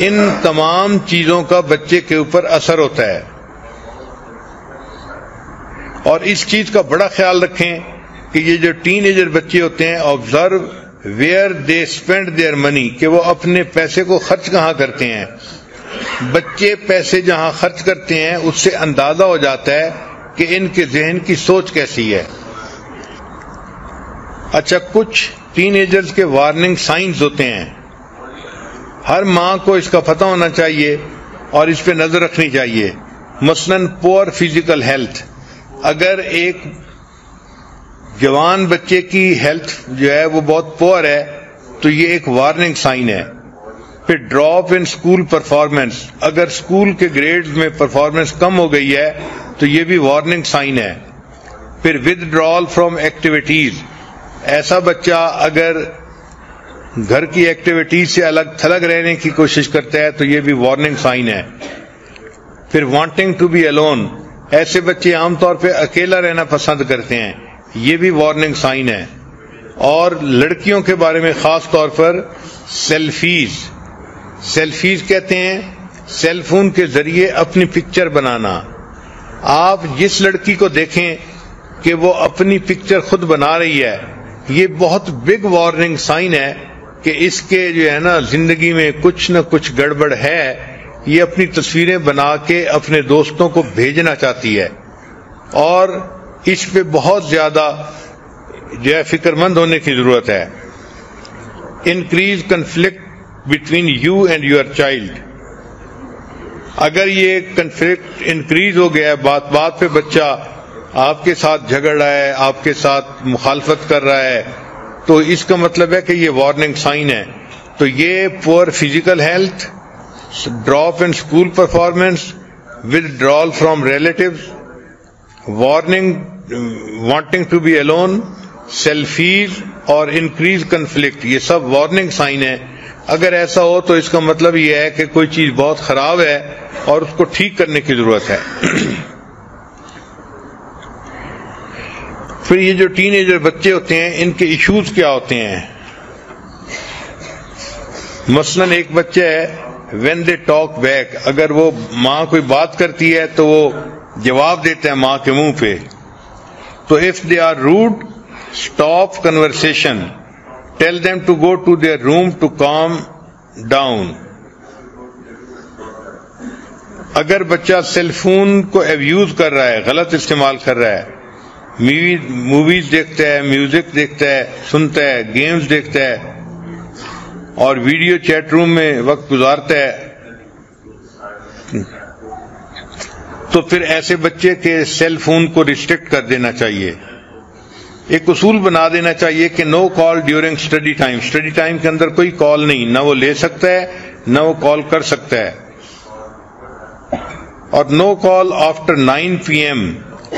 ان تمام چیزوں کا بچے کے اوپر اثر ہوتا ہے. اور اس چیز کا بڑا خیال رکھیں کہ یہ جو ٹین ایجر بچے ہوتے ہیں, observe where they spend their money, کہ وہ اپنے پیسے کو خرچ کہاں کرتے ہیں. بچے پیسے جہاں خرچ کرتے ہیں اس سے اندازہ ہو جاتا ہے کہ ان کے ذہن کی سوچ کیسی ہے. اچھا, کچھ ٹین ایجرز کے وارننگ سائنز ہوتے ہیں. ہر ماں کو اس کا پتہ ہونا چاہیے اور اس پہ نظر رکھنی چاہیے. مثلاً پور فزیکل ہیلتھ. اگر ایک جوان بچے کی ہیلتھ جو ہے وہ بہت پور ہے تو یہ ایک وارننگ سائن ہے. پھر ڈراپ ان اسکول پرفارمنس. اگر اسکول کے گریڈز میں پرفارمنس کم ہو گئی ہے تو یہ بھی وارننگ سائن ہے. پھر ودڈرال فرام ایکٹیویٹیز. ایسا بچہ اگر گھر کی ایکٹیویٹیز سے الگ تھلگ رہنے کی کوشش کرتا ہے تو یہ بھی وارننگ سائن ہے. پھر وانٹنگ ٹو بی الون. ایسے بچے عام طور پہ اکیلا رہنا پسند کرتے ہیں, یہ بھی وارننگ سائن ہے. اور لڑکیوں کے بارے میں خاص طور پر سیلفیز. سیلفیز کہتے ہیں سیل فون کے ذریعے اپنی پکچر بنانا. آپ جس لڑکی کو دیکھیں کہ وہ اپنی پکچر خود بنا رہی ہے, یہ بہت بگ وارننگ سائن ہے کہ اس کے جو ہے نا زندگی میں کچھ نہ کچھ گڑبڑ ہے. یہ اپنی تصویریں بنا کے اپنے دوستوں کو بھیجنا چاہتی ہے اور اس پہ بہت زیادہ جو ہے فکر مند ہونے کی ضرورت ہے. Increase conflict between you and your child. اگر یہ کنفلکٹ انکریز ہو گیا ہے, بات بات پہ بچہ آپ کے ساتھ جھگڑ رہا ہے, آپ کے ساتھ مخالفت کر رہا ہے, تو اس کا مطلب ہے کہ یہ وارننگ سائن ہے. تو یہ poor physical health, drop in school performance, withdrawal from relatives, wanting to be alone, selfies اور انکریز کنفلکٹ, یہ سب وارننگ سائن ہے. اگر ایسا ہو تو اس کا مطلب یہ ہے کہ کوئی چیز بہت خراب ہے اور اس کو ٹھیک کرنے کی ضرورت ہے. پھر یہ جو ٹین ایجر بچے ہوتے ہیں ان کے ایشوز کیا ہوتے ہیں. مثلاً ایک بچہ ہے وین دے ٹاک بیک. اگر وہ ماں کوئی بات کرتی ہے تو وہ جواب دیتا ہے ماں کے منہ پہ. تو if they are rude stop conversation, tell them to go to their room to calm down. اگر بچہ سیل فون کو ایبیوز کر رہا ہے, غلط استعمال کر رہا ہے, موویز دیکھتا ہے, میوزک دیکھتا ہے, سنتا ہے, گیمز دیکھتا ہے اور ویڈیو چیٹ روم میں وقت گزارتا ہے, تو پھر ایسے بچے کے سیل فون کو ریسٹرکٹ کر دینا چاہیے. ایک اصول بنا دینا چاہیے کہ no call during study time. Study time کے اندر کوئی کال نہیں, نہ وہ لے سکتا ہے نہ وہ کال کر سکتا ہے. اور نو کال آفٹر 9 PM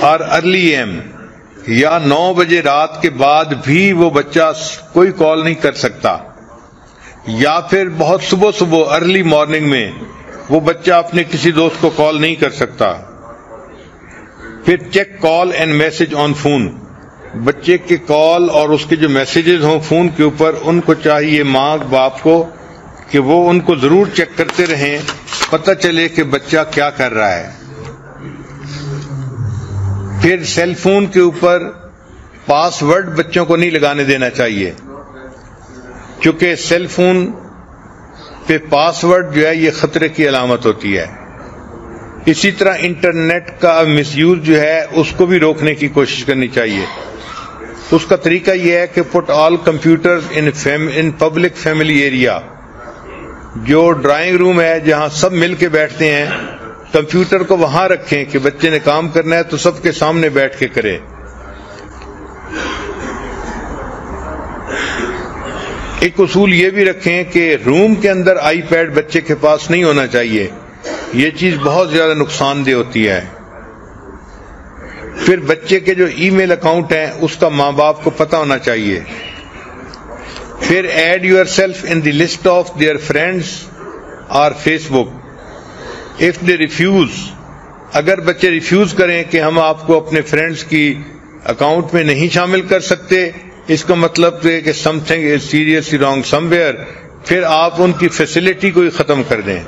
اور ارلی AM, یا 9 بجے رات کے بعد بھی وہ بچہ کوئی کال نہیں کر سکتا. یا پھر بہت صبح ارلی مارننگ میں وہ بچہ اپنے کسی دوست کو کال نہیں کر سکتا. پھر check call and message on phone. بچے کے کال اور اس کے جو میسیجز ہوں فون کے اوپر, ان کو چاہیے ماں باپ کو کہ وہ ان کو ضرور چیک کرتے رہیں, پتہ چلے کہ بچہ کیا کر رہا ہے. پھر سیل فون کے اوپر پاس ورڈ بچوں کو نہیں لگانے دینا چاہیے, کیونکہ سیل فون پہ پاس ورڈ جو ہے یہ خطرے کی علامت ہوتی ہے. اسی طرح انٹرنیٹ کا مس یوز جو ہے اس کو بھی روکنے کی کوشش کرنی چاہیے. اس کا طریقہ یہ ہے کہ put all computer in public family area. جو ڈرائنگ روم ہے جہاں سب مل کے بیٹھتے ہیں، کمپیوٹر کو وہاں رکھیں کہ بچے نے کام کرنا ہے تو سب کے سامنے بیٹھ کے کرے. ایک اصول یہ بھی رکھیں کہ روم کے اندر آئی پیڈ بچے کے پاس نہیں ہونا چاہیے، یہ چیز بہت زیادہ نقصان دہ ہوتی ہے. پھر بچے کے جو ای میل اکاؤنٹ ہیں اس کا ماں باپ کو پتہ ہونا چاہیے. پھر add yourself in the list of their friends اور Facebook. If they refuse, اگر بچے ریفیوز کریں کہ ہم آپ کو اپنے فرینڈس کی اکاؤنٹ میں نہیں شامل کر سکتے، اس کا مطلب ہے کہ some thing is seriously wrong some where, پھر آپ ان کی فیسلٹی کو ہی ختم کر دیں.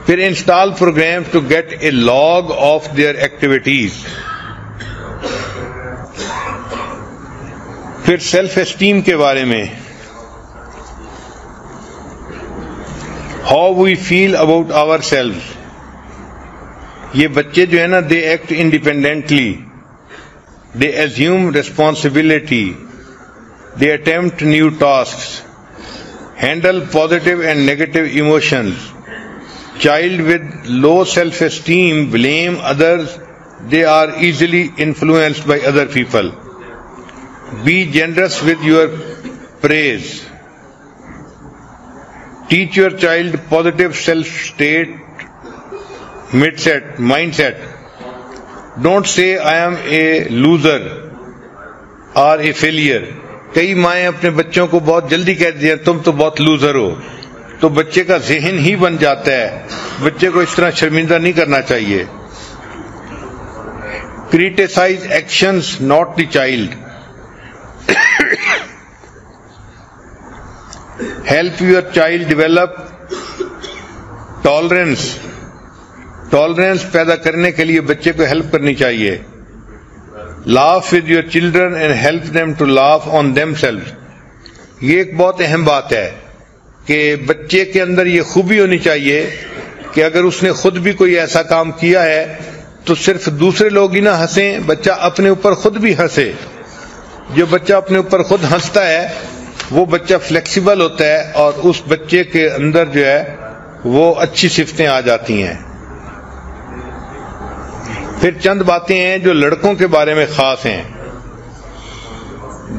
پھر install program to get a log of their activities. پھر سیلف اسٹیم کے بارے میں، how we feel about our self. یہ بچے جو ہے نا، they act independently, they assume responsibility, they attempt new tasks, handle positive and negative emotions. Child with low self-esteem blame others, they are easily influenced by other people. Be generous with your praise. Teach your child positive self-state mindset. Don't say I am a loser or a failure. کئی مائیں اپنے بچوں کو بہت جلدی کہہ دیا تم تو بہت لوزر ہو، تو بچے کا ذہن ہی بن جاتا ہے. بچے کو اس طرح شرمندہ نہیں کرنا چاہیے. Criticize actions, not the child. Help your child develop tolerance. Tolerance پیدا کرنے کے لیے بچے کو ہیلپ کرنی چاہیے. Laugh with your children and help them to laugh on them self. یہ ایک بہت اہم بات ہے کہ بچے کے اندر یہ خوبی ہونی چاہیے کہ اگر اس نے خود بھی کوئی ایسا کام کیا ہے تو صرف دوسرے لوگ ہی نہ ہنسیں، بچہ اپنے اوپر خود بھی ہنسے. جو بچہ اپنے اوپر خود ہنستا ہے وہ بچہ فلیکسیبل ہوتا ہے اور اس بچے کے اندر جو ہے وہ اچھی صفتیں آ جاتی ہیں. پھر چند باتیں ہیں جو لڑکوں کے بارے میں خاص ہیں.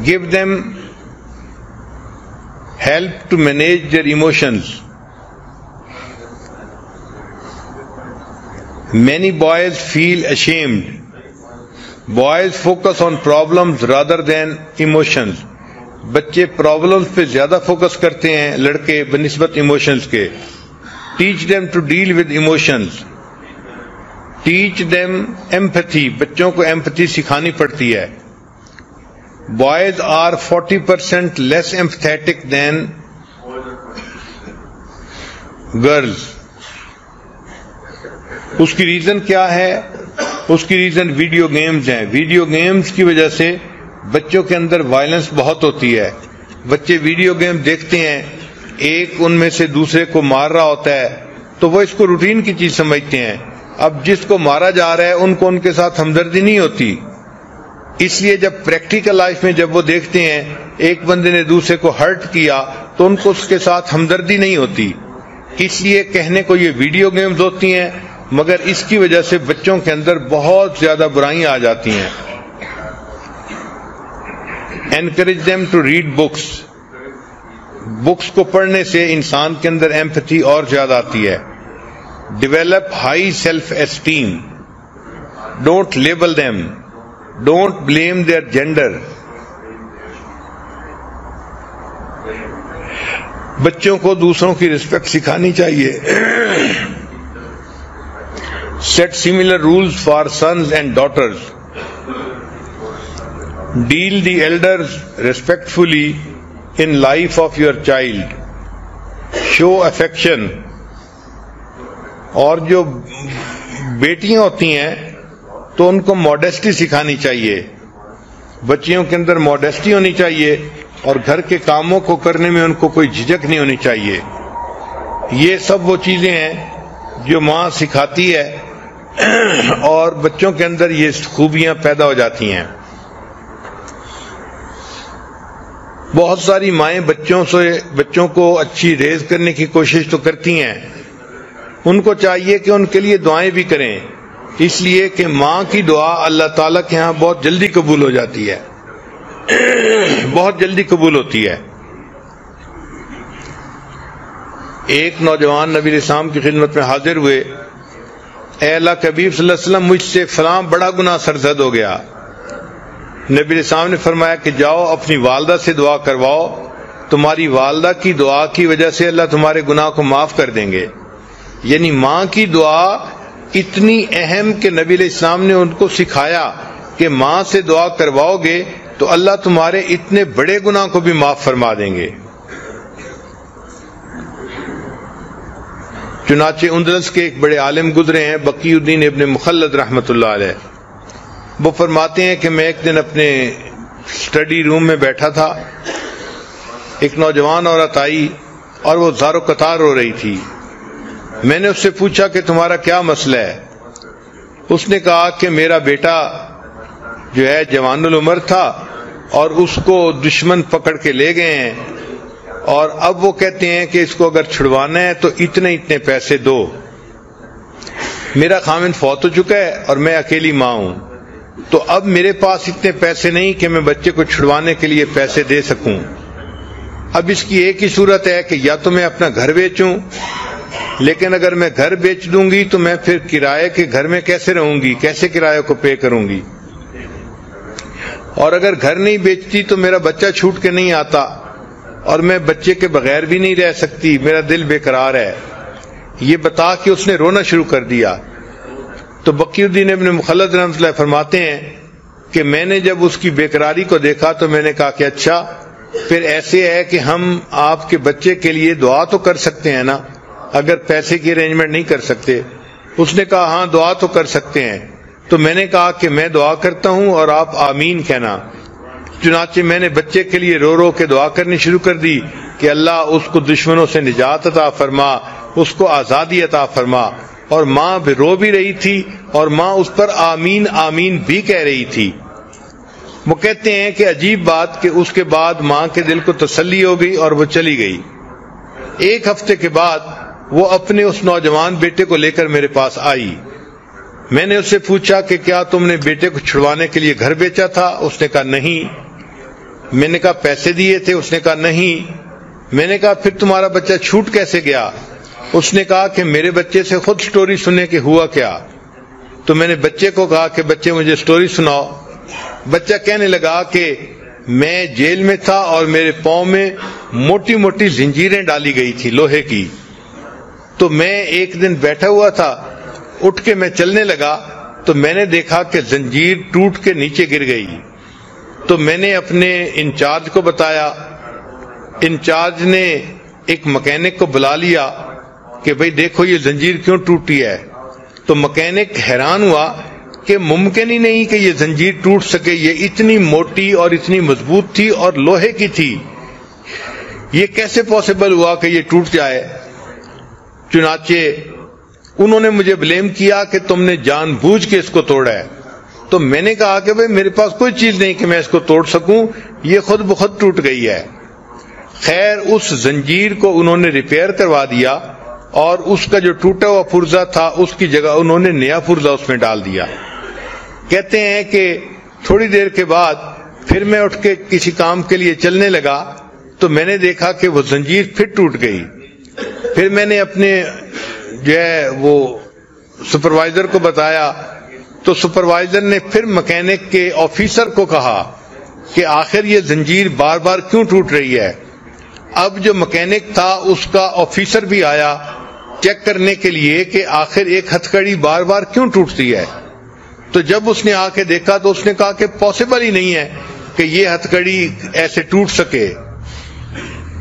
Give them help to manage their emotions. Many boys feel ashamed. Boys focus on problems rather than emotions. بچے پرابلمز پہ زیادہ فوکس کرتے ہیں لڑکے بنسبت ایموشنز کے. Teach them to deal with emotions. Teach them empathy. بچوں کو empathy سکھانی پڑتی ہے. Boys are 40% less empathetic than girls. اس کی ریزن کیا ہے؟ اس کی ریزن ویڈیو گیمز ہیں. ویڈیو گیمز کی وجہ سے بچوں کے اندر وائلنس بہت ہوتی ہے. بچے ویڈیو گیم دیکھتے ہیں، ایک ان میں سے دوسرے کو مار رہا ہوتا ہے تو وہ اس کو روٹین کی چیز سمجھتے ہیں. اب جس کو مارا جا رہا ہے ان کو ان کے ساتھ ہمدردی نہیں ہوتی. اس لیے جب پریکٹیکل لائف میں جب وہ دیکھتے ہیں ایک بندے نے دوسرے کو ہرٹ کیا تو ان کو اس کے ساتھ ہمدردی نہیں ہوتی. اس لیے کہنے کو یہ ویڈیو گیمز ہوتی ہیں، مگر اس کی وجہ سے بچوں کے اندر بہت زیادہ برائیاں آ جاتی ہیں. Encourage them to read books. Books کو پڑھنے سے انسان کے اندر ایمپتھی اور زیادہ آتی ہے. Develop high self-esteem. Don't label them. Don't blame their gender. بچوں کو دوسروں کی رسپیکٹ سکھانی چاہیے. Set similar rules for sons and daughters. Deal the elders respectfully in life of your child. Show affection. اور جو بیٹیاں ہوتی ہیں تو ان کو ماڈیسٹی سکھانی چاہیے. بچیوں کے اندر ماڈیسٹی ہونی چاہیے اور گھر کے کاموں کو کرنے میں ان کو کوئی جھجک نہیں ہونی چاہیے. یہ سب وہ چیزیں ہیں جو ماں سکھاتی ہے اور بچوں کے اندر یہ خوبیاں پیدا ہو جاتی ہیں. بہت ساری مائیں بچوں کو اچھی ریز کرنے کی کوشش تو کرتی ہیں، ان کو چاہیے کہ ان کے لیے دعائیں بھی کریں، اس لیے کہ ماں کی دعا اللہ تعالیٰ کے ہاں بہت جلدی قبول ہو جاتی ہے، بہت جلدی قبول ہوتی ہے۔ ایک نوجوان نبی علیہ السلام کی خدمت میں حاضر ہوئے، اے اللہ کے حبیب صلی اللہ علیہ وسلم، مجھ سے فلاں بڑا گناہ سرزد ہو گیا۔ نبی علیہ السلام نے فرمایا کہ جاؤ اپنی والدہ سے دعا کرواؤ، تمہاری والدہ کی دعا کی وجہ سے اللہ تمہارے گناہ کو معاف کر دیں گے۔ یعنی ماں کی دعا اتنی اہم کہ نبی علیہ السلام نے ان کو سکھایا کہ ماں سے دعا کرواؤ گے تو اللہ تمہارے اتنے بڑے گناہ کو بھی معاف فرما دیں گے۔ چنانچہ اندلس کے ایک بڑے عالم گزرے ہیں، بقی الدین ابن مخلد رحمۃ اللہ علیہ، وہ فرماتے ہیں کہ میں ایک دن اپنے اسٹڈی روم میں بیٹھا تھا، ایک نوجوان عورت آئی اور وہ زار و قطار رو رہی تھی۔ میں نے اس سے پوچھا کہ تمہارا کیا مسئلہ ہے؟ اس نے کہا کہ میرا بیٹا جو ہے جوان العمر تھا اور اس کو دشمن پکڑ کے لے گئے ہیں، اور اب وہ کہتے ہیں کہ اس کو اگر چھڑوانا ہے تو اتنے اتنے پیسے دو۔ میرا خاوند فوت ہو چکا ہے اور میں اکیلی ماں ہوں، تو اب میرے پاس اتنے پیسے نہیں کہ میں بچے کو چھڑوانے کے لیے پیسے دے سکوں۔ اب اس کی ایک ہی صورت ہے کہ یا تو میں اپنا گھر بیچوں، لیکن اگر میں گھر بیچ دوں گی تو میں پھر کرائے کے گھر میں کیسے رہوں گی، کیسے کرایہ کو پے کروں گی، اور اگر گھر نہیں بیچتی تو میرا بچہ چھوٹ کے نہیں آتا اور میں بچے کے بغیر بھی نہیں رہ سکتی، میرا دل بے قرار ہے۔ یہ بتا کہ اس نے رونا شروع کر دیا۔ تو بقی الدین ابن مخلد رحمۃ اللہ فرماتے ہیں کہ میں نے جب اس کی بے قراری کو دیکھا تو میں نے کہا کہ اچھا پھر ایسے ہے کہ ہم آپ کے بچے کے لیے دعا تو کر سکتے ہیں نا، اگر پیسے کی ارینجمنٹ نہیں کر سکتے۔ اس نے کہا ہاں دعا تو کر سکتے ہیں۔ تو میں نے کہا کہ میں دعا کرتا ہوں اور آپ آمین کہنا۔ چنانچہ میں نے بچے کے لیے رو رو کے دعا کرنی شروع کر دی کہ اللہ اس کو دشمنوں سے نجات عطا فرما، اس کو آزادی عطا فرما، اور ماں بھی رو بھی رہی تھی اور ماں اس پر آمین آمین بھی کہہ رہی تھی۔ وہ کہتے ہیں کہ عجیب بات کہ اس کے بعد ماں کے دل کو تسلی ہو گئی اور وہ چلی گئی۔ ایک ہفتے کے بعد وہ اپنے اس نوجوان بیٹے کو لے کر میرے پاس آئی۔ میں نے اس سے پوچھا کہ کیا تم نے بیٹے کو چھڑوانے کے لیے گھر بیچا تھا؟ اس نے کہا نہیں۔ میں نے کہا پیسے دیے تھے؟ اس نے کہا نہیں۔ میں نے کہا پھر تمہارا بچہ چھوٹ کیسے گیا؟ اس نے کہا کہ میرے بچے سے خود سٹوری سننے کے ہوا کیا۔ تو میں نے بچے کو کہا کہ بچے مجھے سٹوری سناؤ۔ بچہ کہنے لگا کہ میں جیل میں تھا اور میرے پاؤں میں موٹی موٹی زنجیریں ڈالی گئی تھی لوہے کی، تو میں ایک دن بیٹھا ہوا تھا، اٹھ کے میں چلنے لگا تو میں نے دیکھا کہ زنجیر ٹوٹ کے نیچے گر گئی۔ تو میں نے اپنے انچارج کو بتایا، انچارج نے ایک مکینک کو بلا لیا کہ بھئی دیکھو یہ زنجیر کیوں ٹوٹی ہے۔ تو مکینک حیران ہوا کہ ممکن ہی نہیں کہ یہ زنجیر ٹوٹ سکے، یہ اتنی موٹی اور اتنی مضبوط تھی اور لوہے کی تھی، یہ کیسے پاسبل ہوا کہ یہ ٹوٹ جائے۔ چنانچہ انہوں نے مجھے بلیم کیا کہ تم نے جان بوجھ کے اس کو توڑا ہے۔ تو میں نے کہا کہ بھئی میرے پاس کوئی چیز نہیں کہ میں اس کو توڑ سکوں، یہ خود بخود ٹوٹ گئی ہے۔ خیر اس زنجیر کو انہوں نے ریپیئر کروا دیا اور اس کا جو ٹوٹا ہوا پرزا تھا اس کی جگہ انہوں نے نیا پرزا اس میں ڈال دیا۔ کہتے ہیں کہ تھوڑی دیر کے بعد پھر میں اٹھ کے کسی کام کے لیے چلنے لگا تو میں نے دیکھا کہ وہ زنجیر پھر ٹوٹ گئی۔ پھر میں نے اپنے جو ہے وہ سپروائزر کو بتایا تو سپروائزر نے پھر مکینک کے آفیسر کو کہا کہ آخر یہ زنجیر بار بار کیوں ٹوٹ رہی ہے۔ اب جو مکینک تھا اس کا آفیسر بھی آیا چیک کرنے کے لیے کہ آخر ایک ہتھکڑی بار بار کیوں ٹوٹتی ہے۔ تو جب اس نے آ کے دیکھا تو اس نے کہا کہ پاسبل ہی نہیں ہے کہ یہ ہتھکڑی ایسے ٹوٹ سکے۔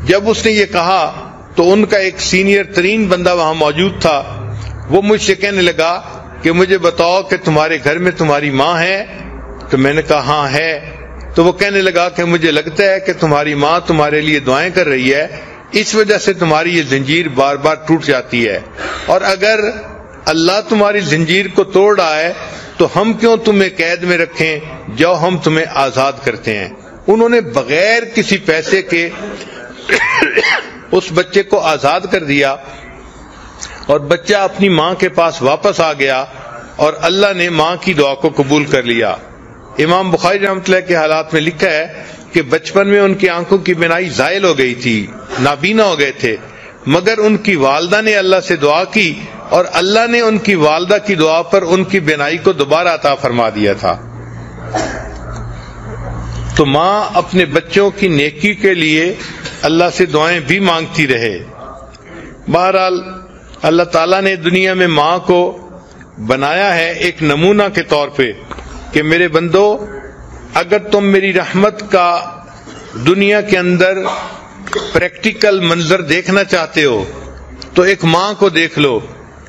جب اس نے یہ کہا تو ان کا ایک سینئر ترین بندہ وہاں موجود تھا، وہ مجھ سے کہنے لگا کہ مجھے بتاؤ کہ تمہارے گھر میں تمہاری ماں ہے؟ تو میں نے کہا ہاں ہے۔ تو وہ کہنے لگا کہ مجھے لگتا ہے کہ تمہاری ماں تمہارے لیے دعائیں کر رہی ہے، اس وجہ سے تمہاری یہ زنجیر بار بار ٹوٹ جاتی ہے، اور اگر اللہ تمہاری زنجیر کو توڑ رہا ہے تو ہم کیوں تمہیں قید میں رکھیں، جاؤ ہم تمہیں آزاد کرتے ہیں۔ انہوں نے بغیر کسی پیسے کے اس بچے کو آزاد کر دیا اور بچہ اپنی ماں کے پاس واپس آ گیا اور اللہ نے ماں کی دعا کو قبول کر لیا۔ امام بخاری رحمۃ اللہ کے حالات میں لکھا ہے کہ بچپن میں ان کی آنکھوں کی بینائی زائل ہو گئی تھی، نابینا ہو گئے تھے، مگر ان کی والدہ نے اللہ سے دعا کی اور اللہ نے ان کی والدہ کی دعا پر ان کی بینائی کو دوبارہ عطا فرما دیا تھا۔ تو ماں اپنے بچوں کی نیکی کے لیے اللہ سے دعائیں بھی مانگتی رہے۔ بہرحال اللہ تعالیٰ نے دنیا میں ماں کو بنایا ہے ایک نمونہ کے طور پہ کہ میرے بندو، اگر تم میری رحمت کا دنیا کے اندر پریکٹیکل منظر دیکھنا چاہتے ہو تو ایک ماں کو دیکھ لو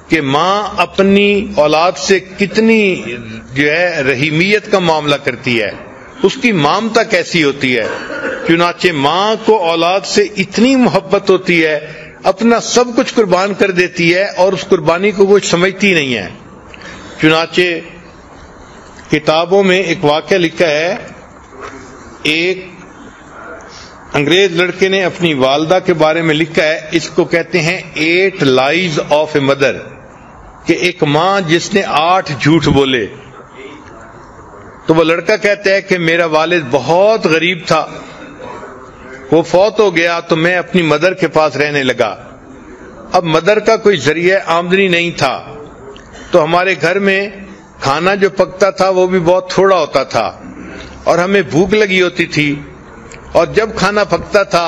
کہ ماں اپنی اولاد سے کتنی رحیمیت کا معاملہ کرتی ہے، اس کی مامتا کیسی ہوتی ہے۔ چنانچہ ماں کو اولاد سے اتنی محبت ہوتی ہے، اپنا سب کچھ قربان کر دیتی ہے اور اس قربانی کو کچھ سمجھتی نہیں ہے۔ چنانچہ کتابوں میں ایک واقعہ لکھا ہے، ایک انگریز لڑکے نے اپنی والدہ کے بارے میں لکھا ہے، اس کو کہتے ہیں 8 لائز آف اے مدر، کہ ایک ماں جس نے 8 جھوٹ بولے۔ تو وہ لڑکا کہتا ہے کہ میرا والد بہت غریب تھا، وہ فوت ہو گیا تو میں اپنی مدر کے پاس رہنے لگا۔ اب مدر کا کوئی ذریعہ آمدنی نہیں تھا، تو ہمارے گھر میں کھانا جو پکتا تھا وہ بھی بہت تھوڑا ہوتا تھا اور ہمیں بھوک لگی ہوتی تھی، اور جب کھانا پکتا تھا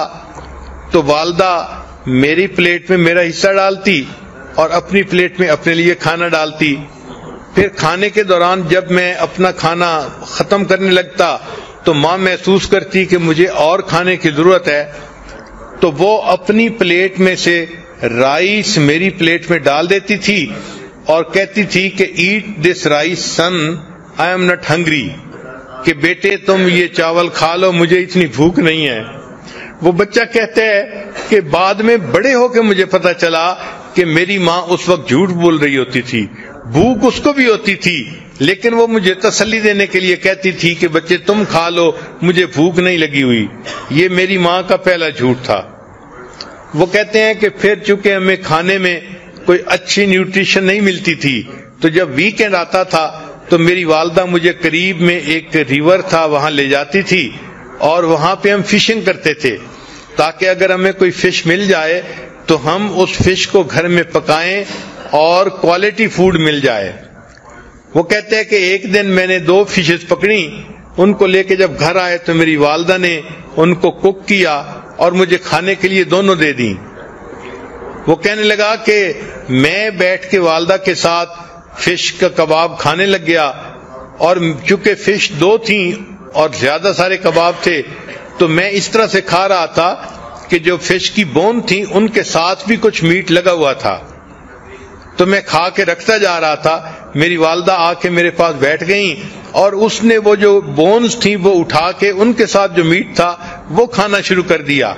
تو والدہ میری پلیٹ میں میرا حصہ ڈالتی اور اپنی پلیٹ میں اپنے لیے کھانا ڈالتی۔ پھر کھانے کے دوران جب میں اپنا کھانا ختم کرنے لگتا تو ماں محسوس کرتی کہ مجھے اور کھانے کی ضرورت ہے، تو وہ اپنی پلیٹ میں سے رائس میری پلیٹ میں ڈال دیتی تھی اور کہتی تھی کہ eat this rice son, I am not hungry, کہ بیٹے تم یہ چاول کھا لو، مجھے اتنی بھوک نہیں ہے۔ وہ بچہ کہتا ہے کہ بعد میں بڑے ہو کے مجھے پتا چلا کہ میری ماں اس وقت جھوٹ بول رہی ہوتی تھی، بھوک اس کو بھی ہوتی تھی، لیکن وہ مجھے تسلی دینے کے لیے کہتی تھی کہ بچے تم کھا لو، مجھے بھوک نہیں لگی ہوئی۔ یہ میری ماں کا پہلا جھوٹ تھا۔ وہ کہتے ہیں کہ پھر چونکہ ہمیں کھانے میں کوئی اچھی نیوٹریشن نہیں ملتی تھی، تو جب ویکینڈ آتا تھا تو میری والدہ مجھے قریب میں ایک ریور تھا وہاں لے جاتی تھی اور وہاں پہ ہم فشنگ کرتے تھے، تاکہ اگر ہمیں کوئی فش مل جائے تو ہم اس فش کو گھر میں پکائیں اور کوالٹی فوڈ مل جائے۔ وہ کہتے ہیں کہ ایک دن میں نے 2 فشز پکڑی، ان کو لے کے جب گھر آئے تو میری والدہ نے ان کو کوک کیا اور مجھے کھانے کے لیے دونوں دے دیں۔ وہ کہنے لگا کہ میں بیٹھ کے والدہ کے ساتھ فش کا کباب کھانے لگ گیا، اور چونکہ فش 2 تھیں اور زیادہ سارے کباب تھے تو میں اس طرح سے کھا رہا تھا کہ جو فش کی بون تھی ان کے ساتھ بھی کچھ میٹ لگا ہوا تھا، تو میں کھا کے رکھتا جا رہا تھا۔ میری والدہ آ کے میرے پاس بیٹھ گئیں اور اس نے وہ جو بونز تھیں وہ اٹھا کے ان کے ساتھ جو میٹ تھا وہ کھانا شروع کر دیا۔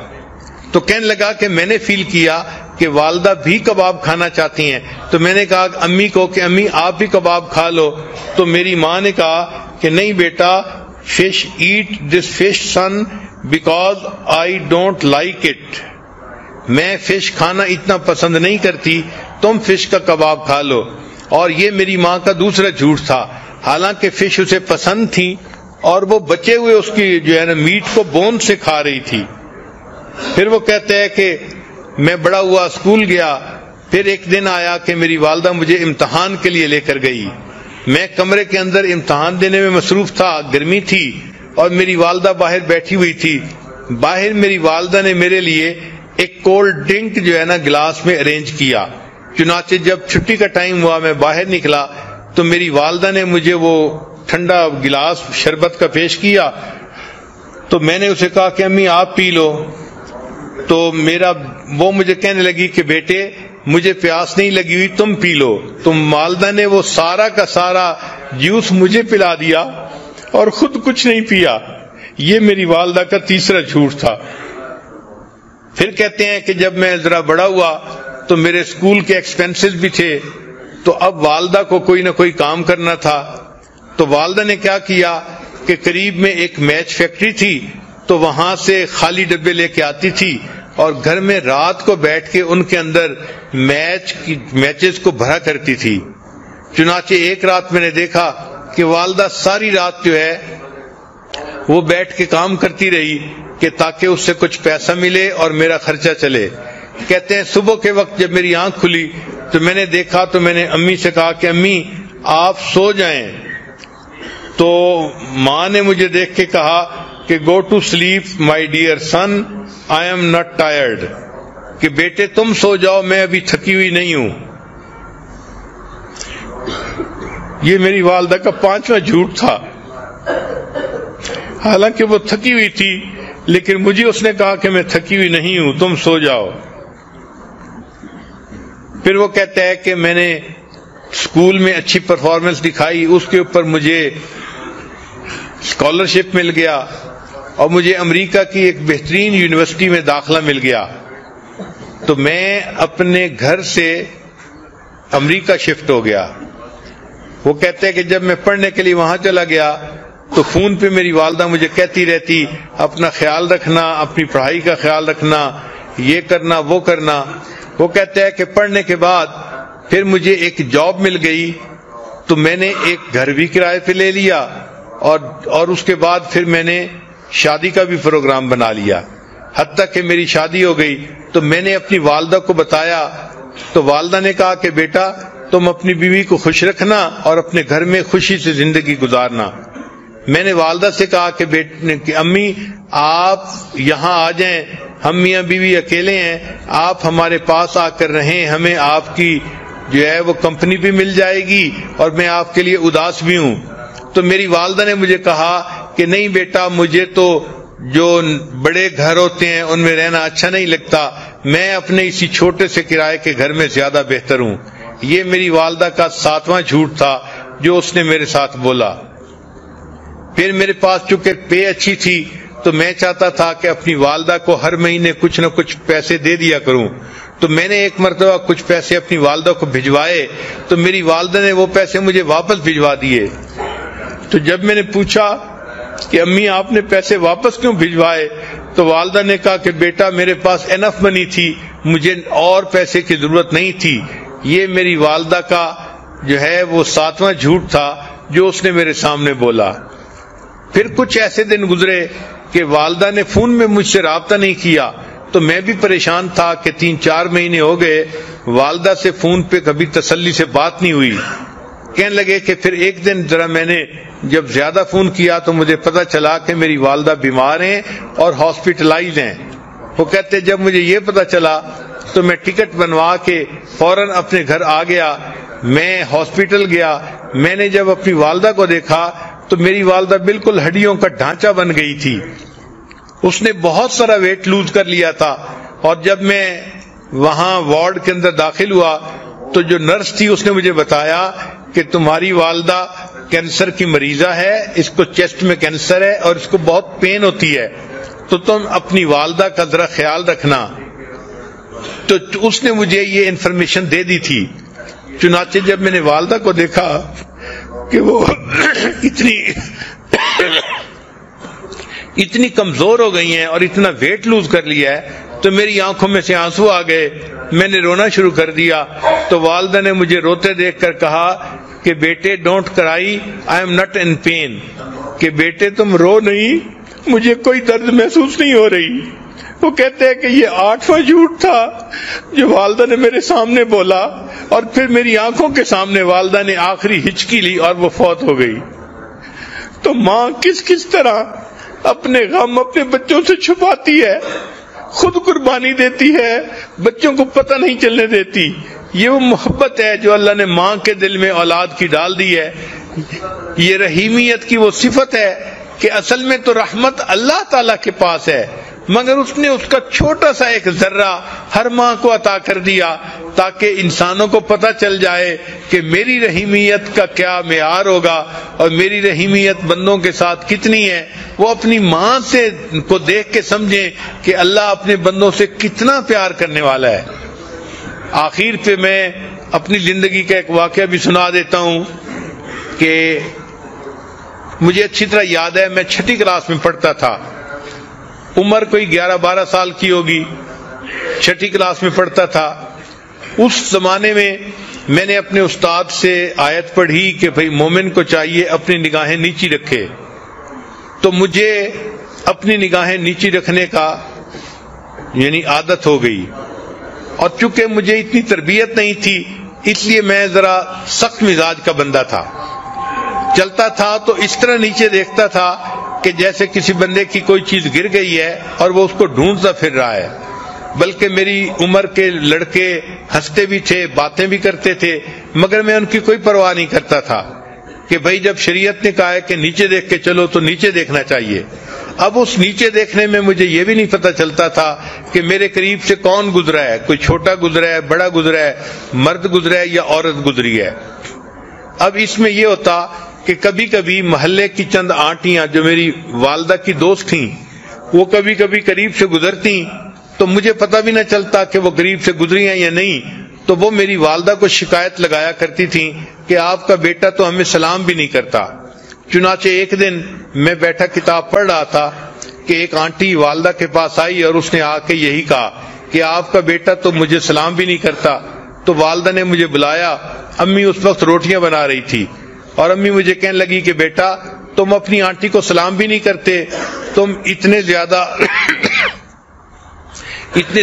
تو کہنے لگا کہ میں نے فیل کیا کہ والدہ بھی کباب کھانا چاہتی ہیں، تو میں نے کہا امی کو کہ امی آپ بھی کباب کھا لو، تو میری ماں نے کہا کہ نہیں بیٹا، fish eat this fish son because I don't like it, میں فش کھانا اتنا پسند نہیں کرتی، تم فش کا کباب کھا لو۔ اور یہ میری ماں کا دوسرا جھوٹ تھا، حالانکہ فش اسے پسند تھی اور وہ بچے ہوئے اس کی میٹ کو بون سے کھا رہی تھی۔ پھر وہ کہتے ہیں کہ میں بڑا ہوا، اسکول گیا، پھر ایک دن آیا کہ میری والدہ مجھے امتحان کے لیے لے کر گئی، میں کمرے کے اندر امتحان دینے میں مصروف تھا، گرمی تھی اور میری والدہ باہر بیٹھی ہوئی تھی۔ باہر میری والدہ نے میرے لیے ایک کولڈ ڈرنک گلاس میں ارینج کیا۔ چنانچہ جب چھٹی کا ٹائم ہوا میں باہر نکلا تو میری والدہ نے مجھے وہ ٹھنڈا گلاس شربت کا پیش کیا، تو میں نے اسے کہا کہ امی آپ پی لو، تو وہ مجھے کہنے لگی کہ بیٹے مجھے پیاس نہیں لگی ہوئی، تم پی لو۔ تو والدہ نے وہ سارا کا سارا جوس مجھے پلا دیا اور خود کچھ نہیں پیا۔ یہ میری والدہ کا تیسرا جھوٹ تھا۔ پھر کہتے ہیں کہ جب میں ذرا بڑا ہوا تو میرے اسکول کے ایکسپینسز بھی تھے، تو اب والدہ کو کوئی نہ کوئی کام کرنا تھا، تو والدہ نے کیا کیا کہ قریب میں ایک میچ فیکٹری تھی تو وہاں سے خالی ڈبے لے کے آتی تھی اور گھر میں رات کو بیٹھ کے ان کے اندر میچز کو بھرا کرتی تھی. چنانچہ ایک رات میں نے دیکھا کہ والدہ ساری رات جو ہے وہ بیٹھ کے کام کرتی رہی کہ تاکہ اس سے کچھ پیسہ ملے اور میرا خرچہ چلے. کہتے ہیں صبح کے وقت جب میری آنکھ کھلی تو میں نے دیکھا تو میں نے امی سے کہا کہ امی آپ سو جائیں. تو ماں نے مجھے دیکھ کے کہا کہ go to sleep my dear son I am not tired, کہ بیٹے تم سو جاؤ میں ابھی تھکی ہوئی نہیں ہوں. یہ میری والدہ کا 5واں جھوٹ تھا. حالانکہ وہ تھکی ہوئی تھی لیکن مجھے اس نے کہا کہ میں تھکی ہوئی نہیں ہوں، تم سو جاؤ. پھر وہ کہتا ہے کہ میں نے اسکول میں اچھی پرفارمنس دکھائی، اس کے اوپر مجھے اسکالرشپ مل گیا اور مجھے امریکہ کی ایک بہترین یونیورسٹی میں داخلہ مل گیا. تو میں اپنے گھر سے امریکہ شفٹ ہو گیا. وہ کہتے ہیں کہ جب میں پڑھنے کے لیے وہاں چلا گیا تو فون پہ میری والدہ مجھے کہتی رہتی اپنا خیال رکھنا، اپنی پڑھائی کا خیال رکھنا، یہ کرنا وہ کرنا. وہ کہتے ہیں کہ پڑھنے کے بعد پھر مجھے ایک جاب مل گئی تو میں نے ایک گھر بھی کرائے پہ لے لیا اور اس کے بعد پھر میں نے شادی کا بھی پروگرام بنا لیا. حتیٰ کہ میری شادی ہو گئی تو میں نے اپنی والدہ کو بتایا تو والدہ نے کہا کہ بیٹا تم اپنی بیوی کو خوش رکھنا اور اپنے گھر میں خوشی سے زندگی گزارنا. میں نے والدہ سے کہا کہ امی آپ یہاں آ جائیں، ہم میاں بیوی اکیلے ہیں، آپ ہمارے پاس آ کر رہیں، ہمیں آپ کی جو ہے وہ کمپنی بھی مل جائے گی اور میں آپ کے لیے اداس بھی ہوں. تو میری والدہ نے مجھے کہا کہ نہیں بیٹا مجھے تو جو بڑے گھر ہوتے ہیں ان میں رہنا اچھا نہیں لگتا، میں اپنے اسی چھوٹے سے کرائے کے گھر میں زیادہ بہتر ہوں. یہ میری والدہ کا 7واں جھوٹ تھا جو اس نے میرے ساتھ بولا. پھر میرے پاس چونکہ پے اچھی تھی تو میں چاہتا تھا کہ اپنی والدہ کو ہر مہینے کچھ نہ کچھ پیسے دے دیا کروں. تو میں نے ایک مرتبہ کچھ پیسے اپنی والدہ کو بھجوائے تو میری والدہ نے وہ پیسے مجھے واپس بھجوا دیے. تو جب میں نے پوچھا کہ امی آپ نے پیسے واپس کیوں بھجوائے تو والدہ نے کہا کہ بیٹا میرے پاس انف منی تھی، مجھے اور پیسے کی ضرورت نہیں تھی. یہ میری والدہ کا جو ہے وہ 7واں جھوٹ تھا جو اس نے میرے سامنے بولا. پھر کچھ ایسے دن گزرے کہ والدہ نے فون میں مجھ سے رابطہ نہیں کیا تو میں بھی پریشان تھا کہ 3-4 مہینے ہو گئے والدہ سے فون پہ کبھی تسلی سے بات نہیں ہوئی. کہنے لگے کہ پھر ایک دن ذرا میں نے جب زیادہ فون کیا تو مجھے پتا چلا کہ میری والدہ بیمار ہیں اور ہاسپٹلائز ہیں. وہ کہتے جب مجھے یہ پتا چلا تو میں ٹکٹ بنوا کے فوراً اپنے گھر آ گیا. میں ہاسپٹل گیا، میں نے جب اپنی والدہ کو دیکھا تو میری والدہ بالکل ہڈیوں کا ڈھانچہ بن گئی تھی. اس نے بہت سارا ویٹ لوز کر لیا تھا. اور جب میں وہاں وارڈ کے اندر داخل ہوا تو جو نرس تھی اس نے مجھے بتایا کہ تمہاری والدہ کینسر کی مریضہ ہے، اس کو چیسٹ میں کینسر ہے اور اس کو بہت پین ہوتی ہے، تو تم اپنی والدہ کا ذرا خیال رکھنا. تو اس نے مجھے یہ انفارمیشن دے دی تھی. چنانچہ جب میں نے والدہ کو دیکھا کہ وہ اتنی کمزور ہو گئی ہیں اور اتنا ویٹ لوز کر لیا ہے تو میری آنکھوں میں سے آنسو آ گئے. میں نے رونا شروع کر دیا تو والدہ نے مجھے روتے دیکھ کر کہا کہ بیٹے don't cry, I am not in pain, کہ بیٹے تم رو نہیں، مجھے کوئی درد محسوس نہیں ہو رہی. وہ کہتے ہیں کہ یہ 8واں جھوٹ تھا جو والدہ نے میرے سامنے بولا اور پھر میری آنکھوں کے سامنے والدہ نے آخری ہچکی لی اور وہ فوت ہو گئی. تو ماں کس طرح اپنے غم اپنے بچوں سے چھپاتی ہے، خود قربانی دیتی ہے، بچوں کو پتہ نہیں چلنے دیتی. یہ وہ محبت ہے جو اللہ نے ماں کے دل میں اولاد کی ڈال دی ہے. یہ رحیمیت کی وہ صفت ہے کہ اصل میں تو رحمت اللہ تعالی کے پاس ہے مگر اس نے اس کا چھوٹا سا ایک ذرہ ہر ماں کو عطا کر دیا تاکہ انسانوں کو پتہ چل جائے کہ میری رحیمیت کا کیا معیار ہوگا اور میری رحیمیت بندوں کے ساتھ کتنی ہے. وہ اپنی ماں سے کو دیکھ کے سمجھیں کہ اللہ اپنے بندوں سے کتنا پیار کرنے والا ہے. آخر پہ میں اپنی زندگی کا ایک واقعہ بھی سنا دیتا ہوں کہ مجھے اچھی طرح یاد ہے، میں 6ٹھی کلاس میں پڑھتا تھا، عمر کوئی 11-12 سال کی ہوگی، 6ٹھی کلاس میں پڑھتا تھا۔ اس زمانے میں نے اپنے استاد سے آیت پڑھی کہ بھئی مومن کو چاہیے اپنی نگاہیں نیچی رکھے، تو مجھے اپنی نگاہیں نیچی رکھنے کا یعنی عادت ہو گئی، اور چونکہ مجھے اتنی تربیت نہیں تھی اس لیے میں ذرا سخت مزاج کا بندہ تھا، چلتا تھا تو اس طرح نیچے دیکھتا تھا کہ جیسے کسی بندے کی کوئی چیز گر گئی ہے اور وہ اس کو ڈھونڈتا پھر رہا ہے۔ بلکہ میری عمر کے لڑکے ہنستے بھی تھے، باتیں بھی کرتے تھے، مگر میں ان کی کوئی پرواہ نہیں کرتا تھا کہ بھئی جب شریعت نے کہا ہے کہ نیچے دیکھ کے چلو تو نیچے دیکھنا چاہیے۔ اب اس نیچے دیکھنے میں مجھے یہ بھی نہیں پتہ چلتا تھا کہ میرے قریب سے کون گزرا ہے، کوئی چھوٹا گزرا ہے، بڑا گزرا ہے، مرد گزرا ہے یا عورت گزری ہے۔ اب اس میں یہ ہوتا کہ کبھی کبھی محلے کی چند آنٹیاں جو میری والدہ کی دوست تھیں وہ کبھی کبھی قریب سے گزرتی تو مجھے پتہ بھی نہ چلتا کہ وہ قریب سے گزری ہیں یا نہیں، تو وہ میری والدہ کو شکایت لگایا کرتی تھیں کہ آپ کا بیٹا تو ہمیں سلام بھی نہیں کرتا۔ چنانچہ ایک دن میں بیٹھا کتاب پڑھ رہا تھا کہ ایک آنٹی والدہ کے پاس آئی اور اس نے آ کے یہی کہا کہ آپ کا بیٹا تو مجھے سلام بھی نہیں کرتا۔ تو والدہ نے مجھے بلایا، امی اس وقت روٹیاں بنا رہی تھی، اور امی مجھے کہنے لگی کہ بیٹا تم اپنی آنٹی کو سلام بھی نہیں کرتے، تم اتنے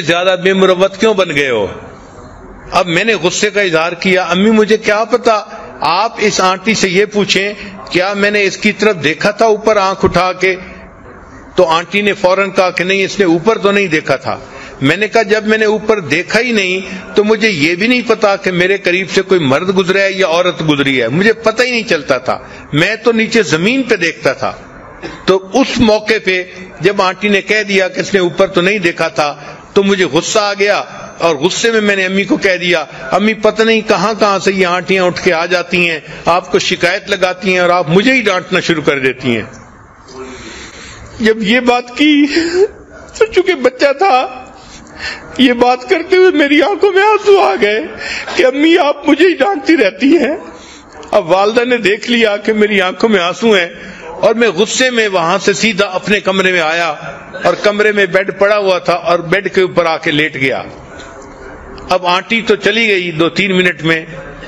زیادہ بے مروت کیوں بن گئے ہو؟ اب میں نے غصے کا اظہار کیا، امی مجھے کیا پتا، آپ اس آنٹی سے یہ پوچھیں کیا میں نے اس کی طرف دیکھا تھا اوپر آنکھ اٹھا کے؟ تو آنٹی نے فوراً کہا کہ نہیں، اس نے اوپر تو نہیں دیکھا تھا۔ میں نے کہا جب میں نے اوپر دیکھا ہی نہیں تو مجھے یہ بھی نہیں پتا کہ میرے قریب سے کوئی مرد گزرا ہے یا عورت گزری ہے، مجھے پتہ ہی نہیں چلتا تھا، میں تو نیچے زمین پہ دیکھتا تھا۔ تو اس موقع پہ جب آنٹی نے کہہ دیا کہ اس نے اوپر تو نہیں دیکھا تھا تو مجھے غصہ آ گیا، اور غصے میں نے امی کو کہہ دیا، امی پتہ نہیں کہاں سے یہ آنٹیاں اٹھ کے آ جاتی ہیں، آپ کو شکایت لگاتی ہیں اور آپ مجھے ہی ڈانٹنا شروع کر دیتی ہیں۔ جب یہ بات کی تو چونکہ بچہ تھا، یہ بات کرتے ہوئے میری آنکھوں میں آنسو آ گئے کہ امی آپ مجھے ہی ڈانٹتی رہتی ہیں۔ اب والدہ نے دیکھ لیا کہ میری آنکھوں میں آنسو ہیں، اور میں غصے میں وہاں سے سیدھا اپنے کمرے میں آیا، اور کمرے میں بیڈ پڑا ہوا تھا اور بیڈ کے اوپر آ کے لیٹ گیا۔ اب آنٹی تو چلی گئی 2-3 منٹ میں،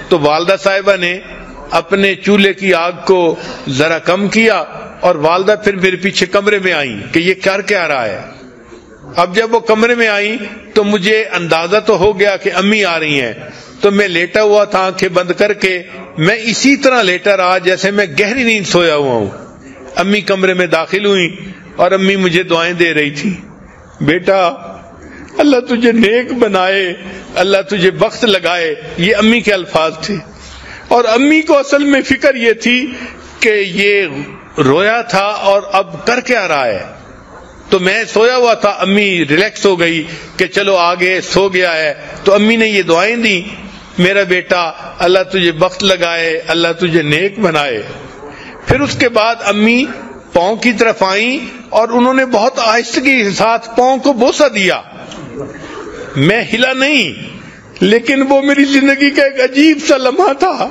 تو والدہ صاحبہ نے اپنے چولہے کی آگ کو ذرا کم کیا، اور والدہ پھر میرے پیچھے کمرے میں آئی کہ یہ کر کیا رہا ہے۔ اب جب وہ کمرے میں آئی تو مجھے اندازہ تو ہو گیا کہ امی آ رہی ہیں، تو میں لیٹا ہوا تھا آنکھیں بند کر کے، میں اسی طرح لیٹا رہا جیسے میں گہری نیند سویا ہوا ہوں۔ امی کمرے میں داخل ہوئی اور امی مجھے دعائیں دے رہی تھی، بیٹا اللہ تجھے نیک بنائے، اللہ تجھے بخت لگائے، یہ امی کے الفاظ تھے۔ اور امی کو اصل میں فکر یہ تھی کہ یہ رویا تھا اور اب کر کیا رہا ہے۔ تو میں سویا ہوا تھا، امی ریلیکس ہو گئی کہ چلو آگے سو گیا ہے، تو امی نے یہ دعائیں دی، میرا بیٹا اللہ تجھے بخت لگائے، اللہ تجھے نیک بنائے۔ پھر اس کے بعد امی پاؤں کی طرف آئیں اور انہوں نے بہت آہستگی کے ساتھ پاؤں کو بوسہ دیا۔ میں ہلا نہیں، لیکن وہ میری زندگی کا ایک عجیب سا لمحہ تھا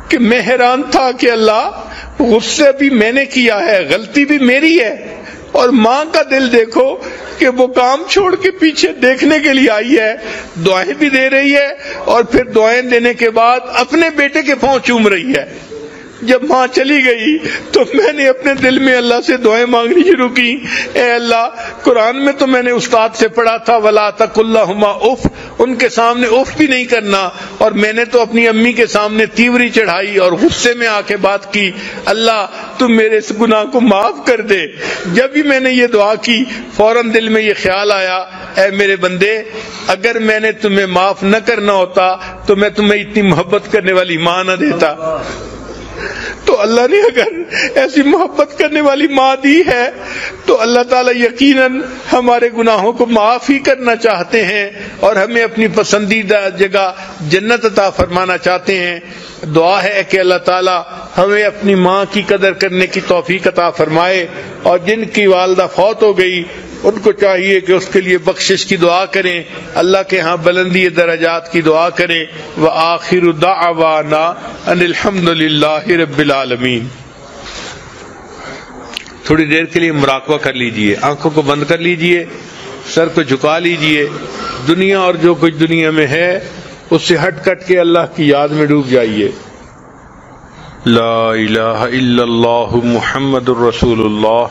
کہ میں حیران تھا کہ اللہ غصہ بھی میں نے کیا ہے، غلطی بھی میری ہے، اور ماں کا دل دیکھو کہ وہ کام چھوڑ کے پیچھے دیکھنے کے لیے آئی ہے، دعائیں بھی دے رہی ہے، اور پھر دعائیں دینے کے بعد اپنے بیٹے کے پاؤں چوم رہی ہے۔ جب ماں چلی گئی تو میں نے اپنے دل میں اللہ سے دعائیں مانگنی شروع کی، اے اللہ قرآن میں تو میں نے استاد سے پڑھا تھا وَلَا تَقُلْ لَهُمَا اُف، ان کے سامنے اف بھی نہیں کرنا، اور میں نے تو اپنی امی کے سامنے تیوری چڑھائی اور غصے میں آ کے بات کی، اللہ تم میرے اس گناہ کو معاف کر دے۔ جب بھی میں نے یہ دعا کی فوراً دل میں یہ خیال آیا، اے میرے بندے اگر میں نے تمہیں معاف نہ کرنا ہوتا تو میں تمہیں اتنی محبت کرنے والی ماں نہ دیتا۔ تو اللہ نے اگر ایسی محبت کرنے والی ماں دی ہے تو اللہ تعالیٰ یقیناً ہمارے گناہوں کو معاف ہی کرنا چاہتے ہیں اور ہمیں اپنی پسندیدہ جگہ جنت عطا فرمانا چاہتے ہیں۔ دعا ہے کہ اللہ تعالیٰ ہمیں اپنی ماں کی قدر کرنے کی توفیق عطا فرمائے، اور جن کی والدہ فوت ہو گئی ان کو چاہیے کہ اس کے لیے بخشش کی دعا کریں، اللہ کے ہاں بلندی درجات کی دعا کریں۔ وآخر دعوانا ان الحمد للہ رب العالمین۔ تھوڑی دیر کے لیے مراقبہ کر لیجئے، آنکھوں کو بند کر لیجئے، سر کو جھکا لیجئے، دنیا اور جو کچھ دنیا میں ہے اس سے ہٹ کٹ کے اللہ کی یاد میں ڈوب جائیے۔ لا الہ الا اللہ محمد الرسول اللہ۔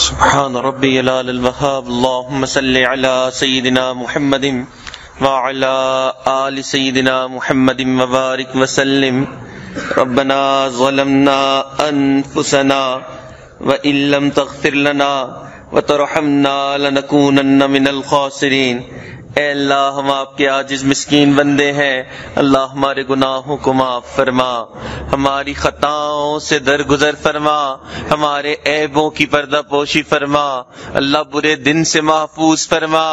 سبحان ربی العلی الوہاب، اللہم صلی علی سیدنا محمد وعلی آل سیدنا محمد وبارک وسلم۔ ربنا ظلمنا انفسنا وان لم تغفر لنا وترحمنا لنکونن من الخاسرین۔ اے اللہ ہم آپ کے عاجز مسکین بندے ہیں، اللہ ہمارے گناہوں کو معاف فرما، ہماری خطاؤں سے درگزر فرما، ہمارے عیبوں کی پردہ پوشی فرما، اللہ برے دن سے محفوظ فرما،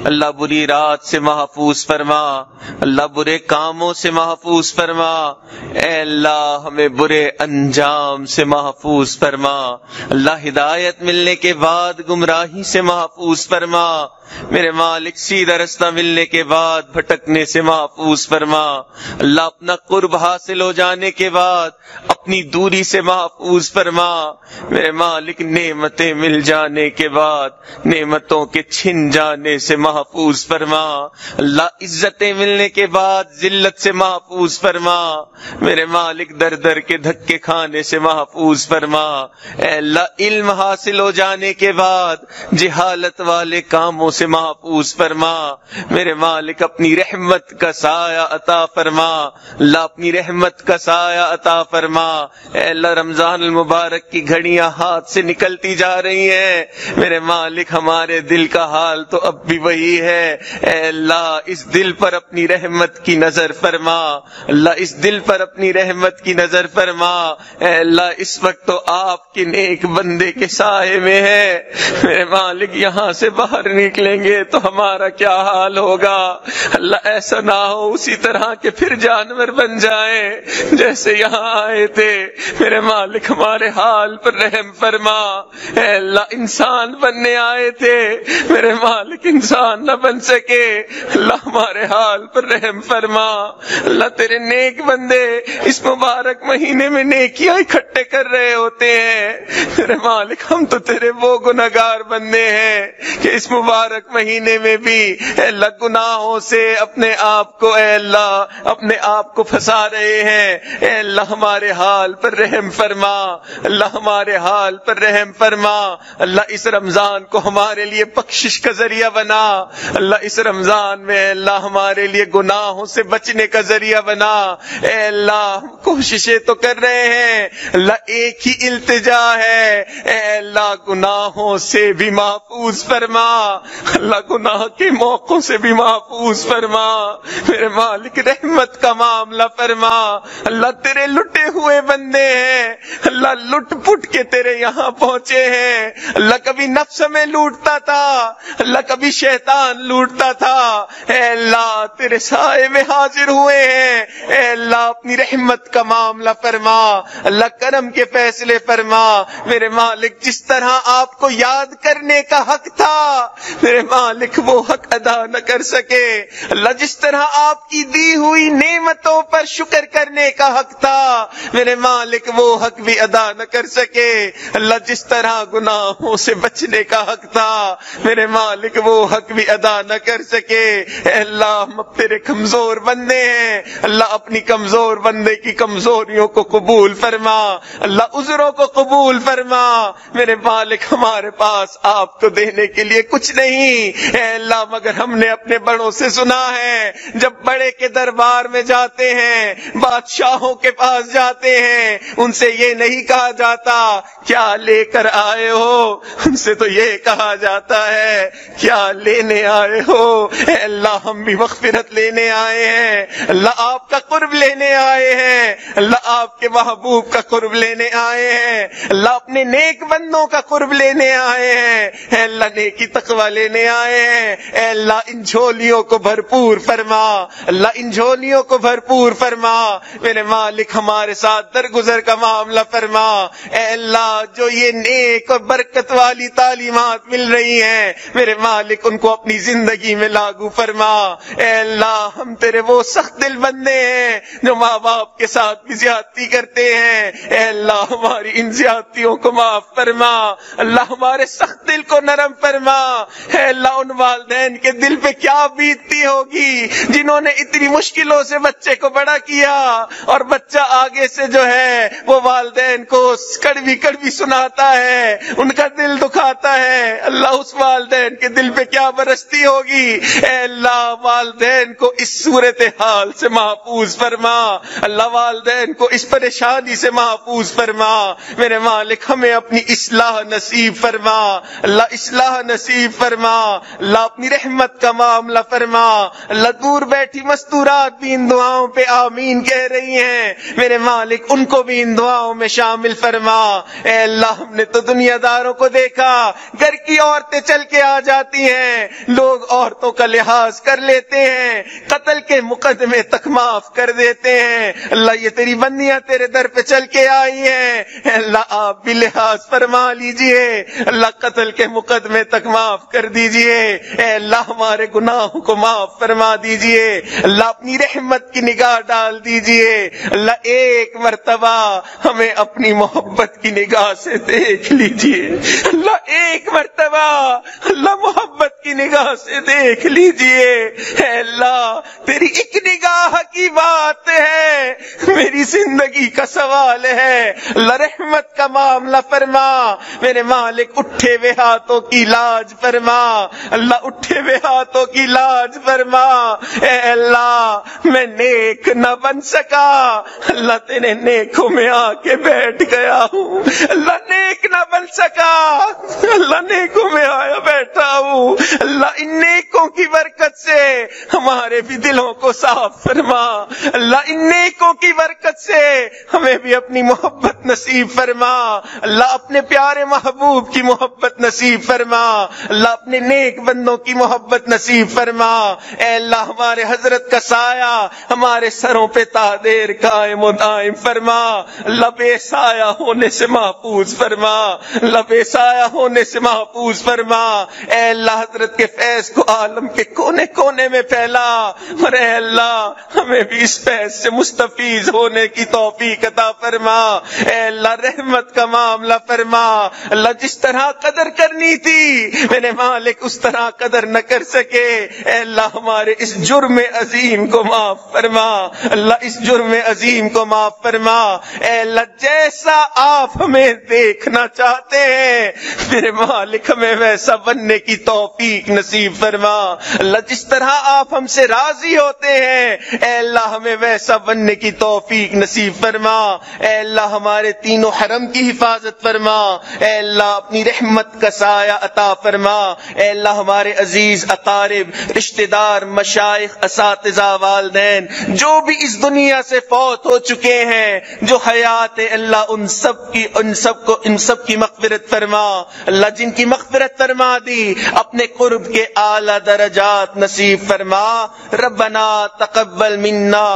اللہ بری رات سے محفوظ فرما، اللہ برے کاموں سے محفوظ فرما، اے اللہ ہمیں برے انجام سے محفوظ فرما، اللہ ہدایت ملنے کے بعد گمراہی سے محفوظ فرما، میرے مالک سیدھا رستہ ملنے کے بعد بھٹکنے سے محفوظ فرما، اللہ اپنا قرب حاصل ہو جانے کے بعد اپنی دوری سے محفوظ فرما، میرے مالک نعمتیں مل جانے کے بعد نعمتوں کے چھن جانے سے محفوظ فرما، اللہ عزتیں ملنے کے بعد ذلت سے محفوظ فرما، میرے مالک در در کے دھکے کھانے سے محفوظ فرما، اے اللہ علم حاصل ہو جانے کے بعد جہالت والے کاموں سے محفوظ فرما، میرے مالک اپنی رحمت کا سایہ عطا فرما، اللہ اپنی رحمت کا سایہ عطا فرما، اے اللہ رمضان المبارک کی گھڑیاں ہاتھ سے نکلتی جا رہی ہیں، میرے مالک ہمارے دل کا حال تو اب بھی وہی ہے، اے اللہ اس دل پر اپنی رحمت کی نظر فرما، اللہ اس دل پر اپنی رحمت کی نظر فرما، اے اللہ اس وقت تو آپ کے نیک بندے کے سائے میں ہے، میرے مالک یہاں سے باہر نکلیں گے تو ہمارا کیا حال ہوگا، اللہ ایسا نہ ہو اسی طرح کے پھر جانور بن جائیں جیسے یہاں آئے تھے، میرے مالک ہمارے حال پر رحم فرما، اے اللہ انسان بننے آئے تھے، میرے مالک انسان نہ بن سکے، اللہ ہمارے حال پر رحم فرما، اللہ تیرے نیک بندے اس مبارک مہینے میں نیکیاں اکٹھے کر رہے ہوتے ہیں، میرے مالک ہم تو تیرے وہ گنہگار بندے ہیں کہ اس مبارک مہینے میں بھی اے اللہ گناہوں سے اپنے آپ کو اے اللہ اپنے آپ کو پھنسا رہے ہیں، اے اللہ ہمارے حال پر رحم فرما، اللہ ہمارے حال پر رحم فرما، اللہ اس رمضان کو ہمارے لیے بخشش کا ذریعہ بنا، اللہ اس رمضان میں اے اللہ ہمارے لیے گناہوں سے بچنے کا ذریعہ بنا، اے اللہ کوششیں تو کر رہے ہیں، اللہ ایک ہی التجا ہے، اے اللہ گناہوں سے بھی محفوظ فرما، اللہ گناہ کے موقعوں سے بھی محفوظ فرما، میرے مالک رحمت کا معاملہ فرما، اللہ تیرے لٹے ہوئے بندے ہیں، اللہ لٹ پٹ کے تیرے یہاں پہنچے ہیں، اللہ کبھی نفس میں لوٹتا تھا، اللہ کبھی شیطان لوٹتا تھا، اے اللہ تیرے سائے میں حاضر ہوئے ہیں، اے اللہ اپنی رحمت کا معاملہ فرما، اللہ کرم کے فیصلے فرما، میرے مالک جس طرح آپ کو یاد کرنے کا حق تھا میرے مالک وہ حق ادا نہ کر سکے، اللہ جس طرح آپ کی دی ہوئی نعمتوں پر شکر کرنے کا حق تھا میرے مالک وہ حق بھی ادا نہ کر سکے، اللہ جس طرح گناہوں سے بچنے کا حق تھا میرے مالک وہ حق بھی ادا نہ کر سکے، اے اللہ ہم تیرے کمزور بندے ہیں، اللہ اپنی کمزور بندے کی کمزوریوں کو قبول فرما، اللہ عذروں کو قبول فرما، میرے مالک ہمارے پاس آپ کو دینے کے لیے کچھ نہیں، اے اللہ مگر ہم نے اپنے بڑوں سے سنا ہے جب بڑے کے دربار میں جاتے ہیں بادشاہوں کے پاس جاتے ہیں ان سے یہ نہیں کہا جاتا کیا لے کر آئے ہو، ان سے تو یہ کہا جاتا ہے کیا لینے آئے ہو، اے اللہ ہم بھی مغفرت لینے آئے ہیں، اللہ آپ کا قرب لینے آئے ہیں، اللہ آپ کے محبوب کا قرب لینے آئے ہیں، اللہ اپنے نیک بندوں کا قرب لینے آئے ہیں، اے اللہ نیکی تقوی لینے آئے ہیں، اے اللہ اللہ ان جھولیوں کو بھرپور فرما، اللہ ان جھولیوں کو بھرپور فرما، میرے مالک ہمارے ساتھ درگزر کا معاملہ فرما۔ اے اللہ جو یہ نیک اور برکت والی تعلیمات مل رہی ہیں میرے مالک ان کو اپنی زندگی میں لاگو فرما۔ اے اللہ ہم تیرے وہ سخت دل بندے ہیں جو ماں باپ کے ساتھ بھی زیادتی کرتے ہیں، اے اللہ ہماری ان زیادتیوں کو معاف فرما، اللہ ہمارے سخت دل کو نرم فرما۔ اے اللہ ان والدین کے دل پہ کیا بیتتی ہوگی جنہوں نے اتنی مشکلوں سے بچے کو بڑا کیا اور بچہ آگے سے جو ہے وہ والدین کو کڑوی کڑوی سناتا ہے، ان کا دل دکھاتا ہے، اللہ اس والدین کے دل پہ کیا برستی ہوگی۔ اے اللہ والدین کو اس صورتحال سے محفوظ فرما، اللہ والدین کو اس پریشانی سے محفوظ فرما، میرے مالک ہمیں اپنی اصلاح نصیب فرما، اللہ اصلاح نصیب فرما، اللہ اپنی رحمت کا معاملہ فرما۔ اللہ دور بیٹھی مستورات بھی ان دعاؤں پہ آمین کہہ رہی ہیں، میرے مالک ان کو بھی ان دعاؤں میں شامل فرما۔ اے اللہ ہم نے تو دنیا داروں کو دیکھا گھر کی عورتیں چل کے آ جاتی ہیں، لوگ عورتوں کا لحاظ کر لیتے ہیں، قتل کے مقدمے تک معاف کر دیتے ہیں۔ اللہ یہ تیری بندیاں تیرے در پہ چل کے آئی ہیں، اے اللہ آپ بھی لحاظ فرما لیجئے، اللہ قتل کے مقدمے تک معاف کر دیجئے، اے اللہ ہمارے گناہوں کو معاف فرما دیجئے، اللہ اپنی رحمت کی نگاہ ڈال دیجئے، اللہ ایک مرتبہ ہمیں اپنی محبت کی نگاہ سے دیکھ لیجئے، اللہ ایک مرتبہ اللہ محبت کی نگاہ سے دیکھ لیجئے۔ اے اللہ تیری ایک نگاہ کی بات ہے، میری زندگی کا سوال ہے، اللہ رحمت کا معاملہ فرما، میرے مالک اٹھے ہوئے ہاتھوں کی لاج فرما، اللہ اٹھے ہوئے ہاتھوں کی لاج فرما۔ اے اللہ میں نیک نہ بن سکا، اللہ تیرے نیکوں میں آ کے بیٹھ گیا ہوں، اللہ نیک نہ بن سکا، اللہ نیکوں میں آیا بیٹھا ہوں، اللہ ان نیکوں کی برکت سے ہمارے بھی دلوں کو صاف فرما، اللہ ان نیکوں کی برکت سے ہمیں بھی اپنی محبت نصیب فرما، اللہ اپنے پیارے محبوب کی محبت نصیب فرما، اللہ اپنے نیک بندوں کی محبت نصیب فرما۔ اے اللہ ہمارے حضرت کا سایہ ہمارے سروں پہ تا دیر قائم و دائم فرما، اللہ بے سایہ ہونے سے محفوظ فرما، اللہ بے سایہ ہونے سے محفوظ فرما۔ اے اللہ حضرت کے فیض کو عالم کے کونے کونے میں پھیلا، اور اے اللہ ہمیں بھی اس فیض سے مستفیض ہونے کی توفیق عطا فرما۔ اے اللہ رحمت کا معاملہ فرما، اللہ جس طرح قدر کرنی تھی میرے مالک اس طرح قدر نہ کر سکے، اے اللہ ہمارے اس جرم عظیم کو معاف فرما، اللہ اس جرم عظیم کو معاف فرما۔ اے اللہ جیسا آپ ہمیں دیکھنا چاہتے ہیں میرے مالک ہمیں ویسا بننے کی توفیق نصیب فرما، اللہ جس طرح آپ ہم سے راضی ہوتے ہیں اے اللہ ہمیں ویسا بننے کی توفیق نصیب فرما۔ اے اللہ ہمارے تینوں حرم کی حفاظت فرما، اے اللہ اپنی رحمت کا سایہ عطا فرما۔ اے اللہ ہمارے عزیز اقارب، رشتہ دار، مشائخ، اساتذہ، والدین جو بھی اس دنیا سے فوت ہو چکے ہیں جو حیات اللہ ان سب کی مغفرت فرما، اللہ جن کی مغفرت فرما دی اپنے قرب کے اعلی درجات نصیب فرما۔ ربنا تقبل منا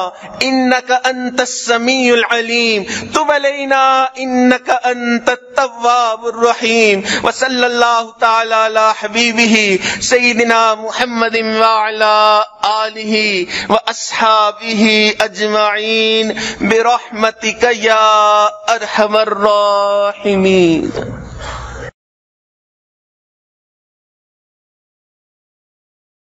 انک انت السمیع العلیم تب علینا انک انت التواب الرحیم، وصلی اللہ تعالی علی حبیبہ سیدنا محمد وعلی آلہ واصحابہ اجمعین برحمتک یا ارحم الراحمین۔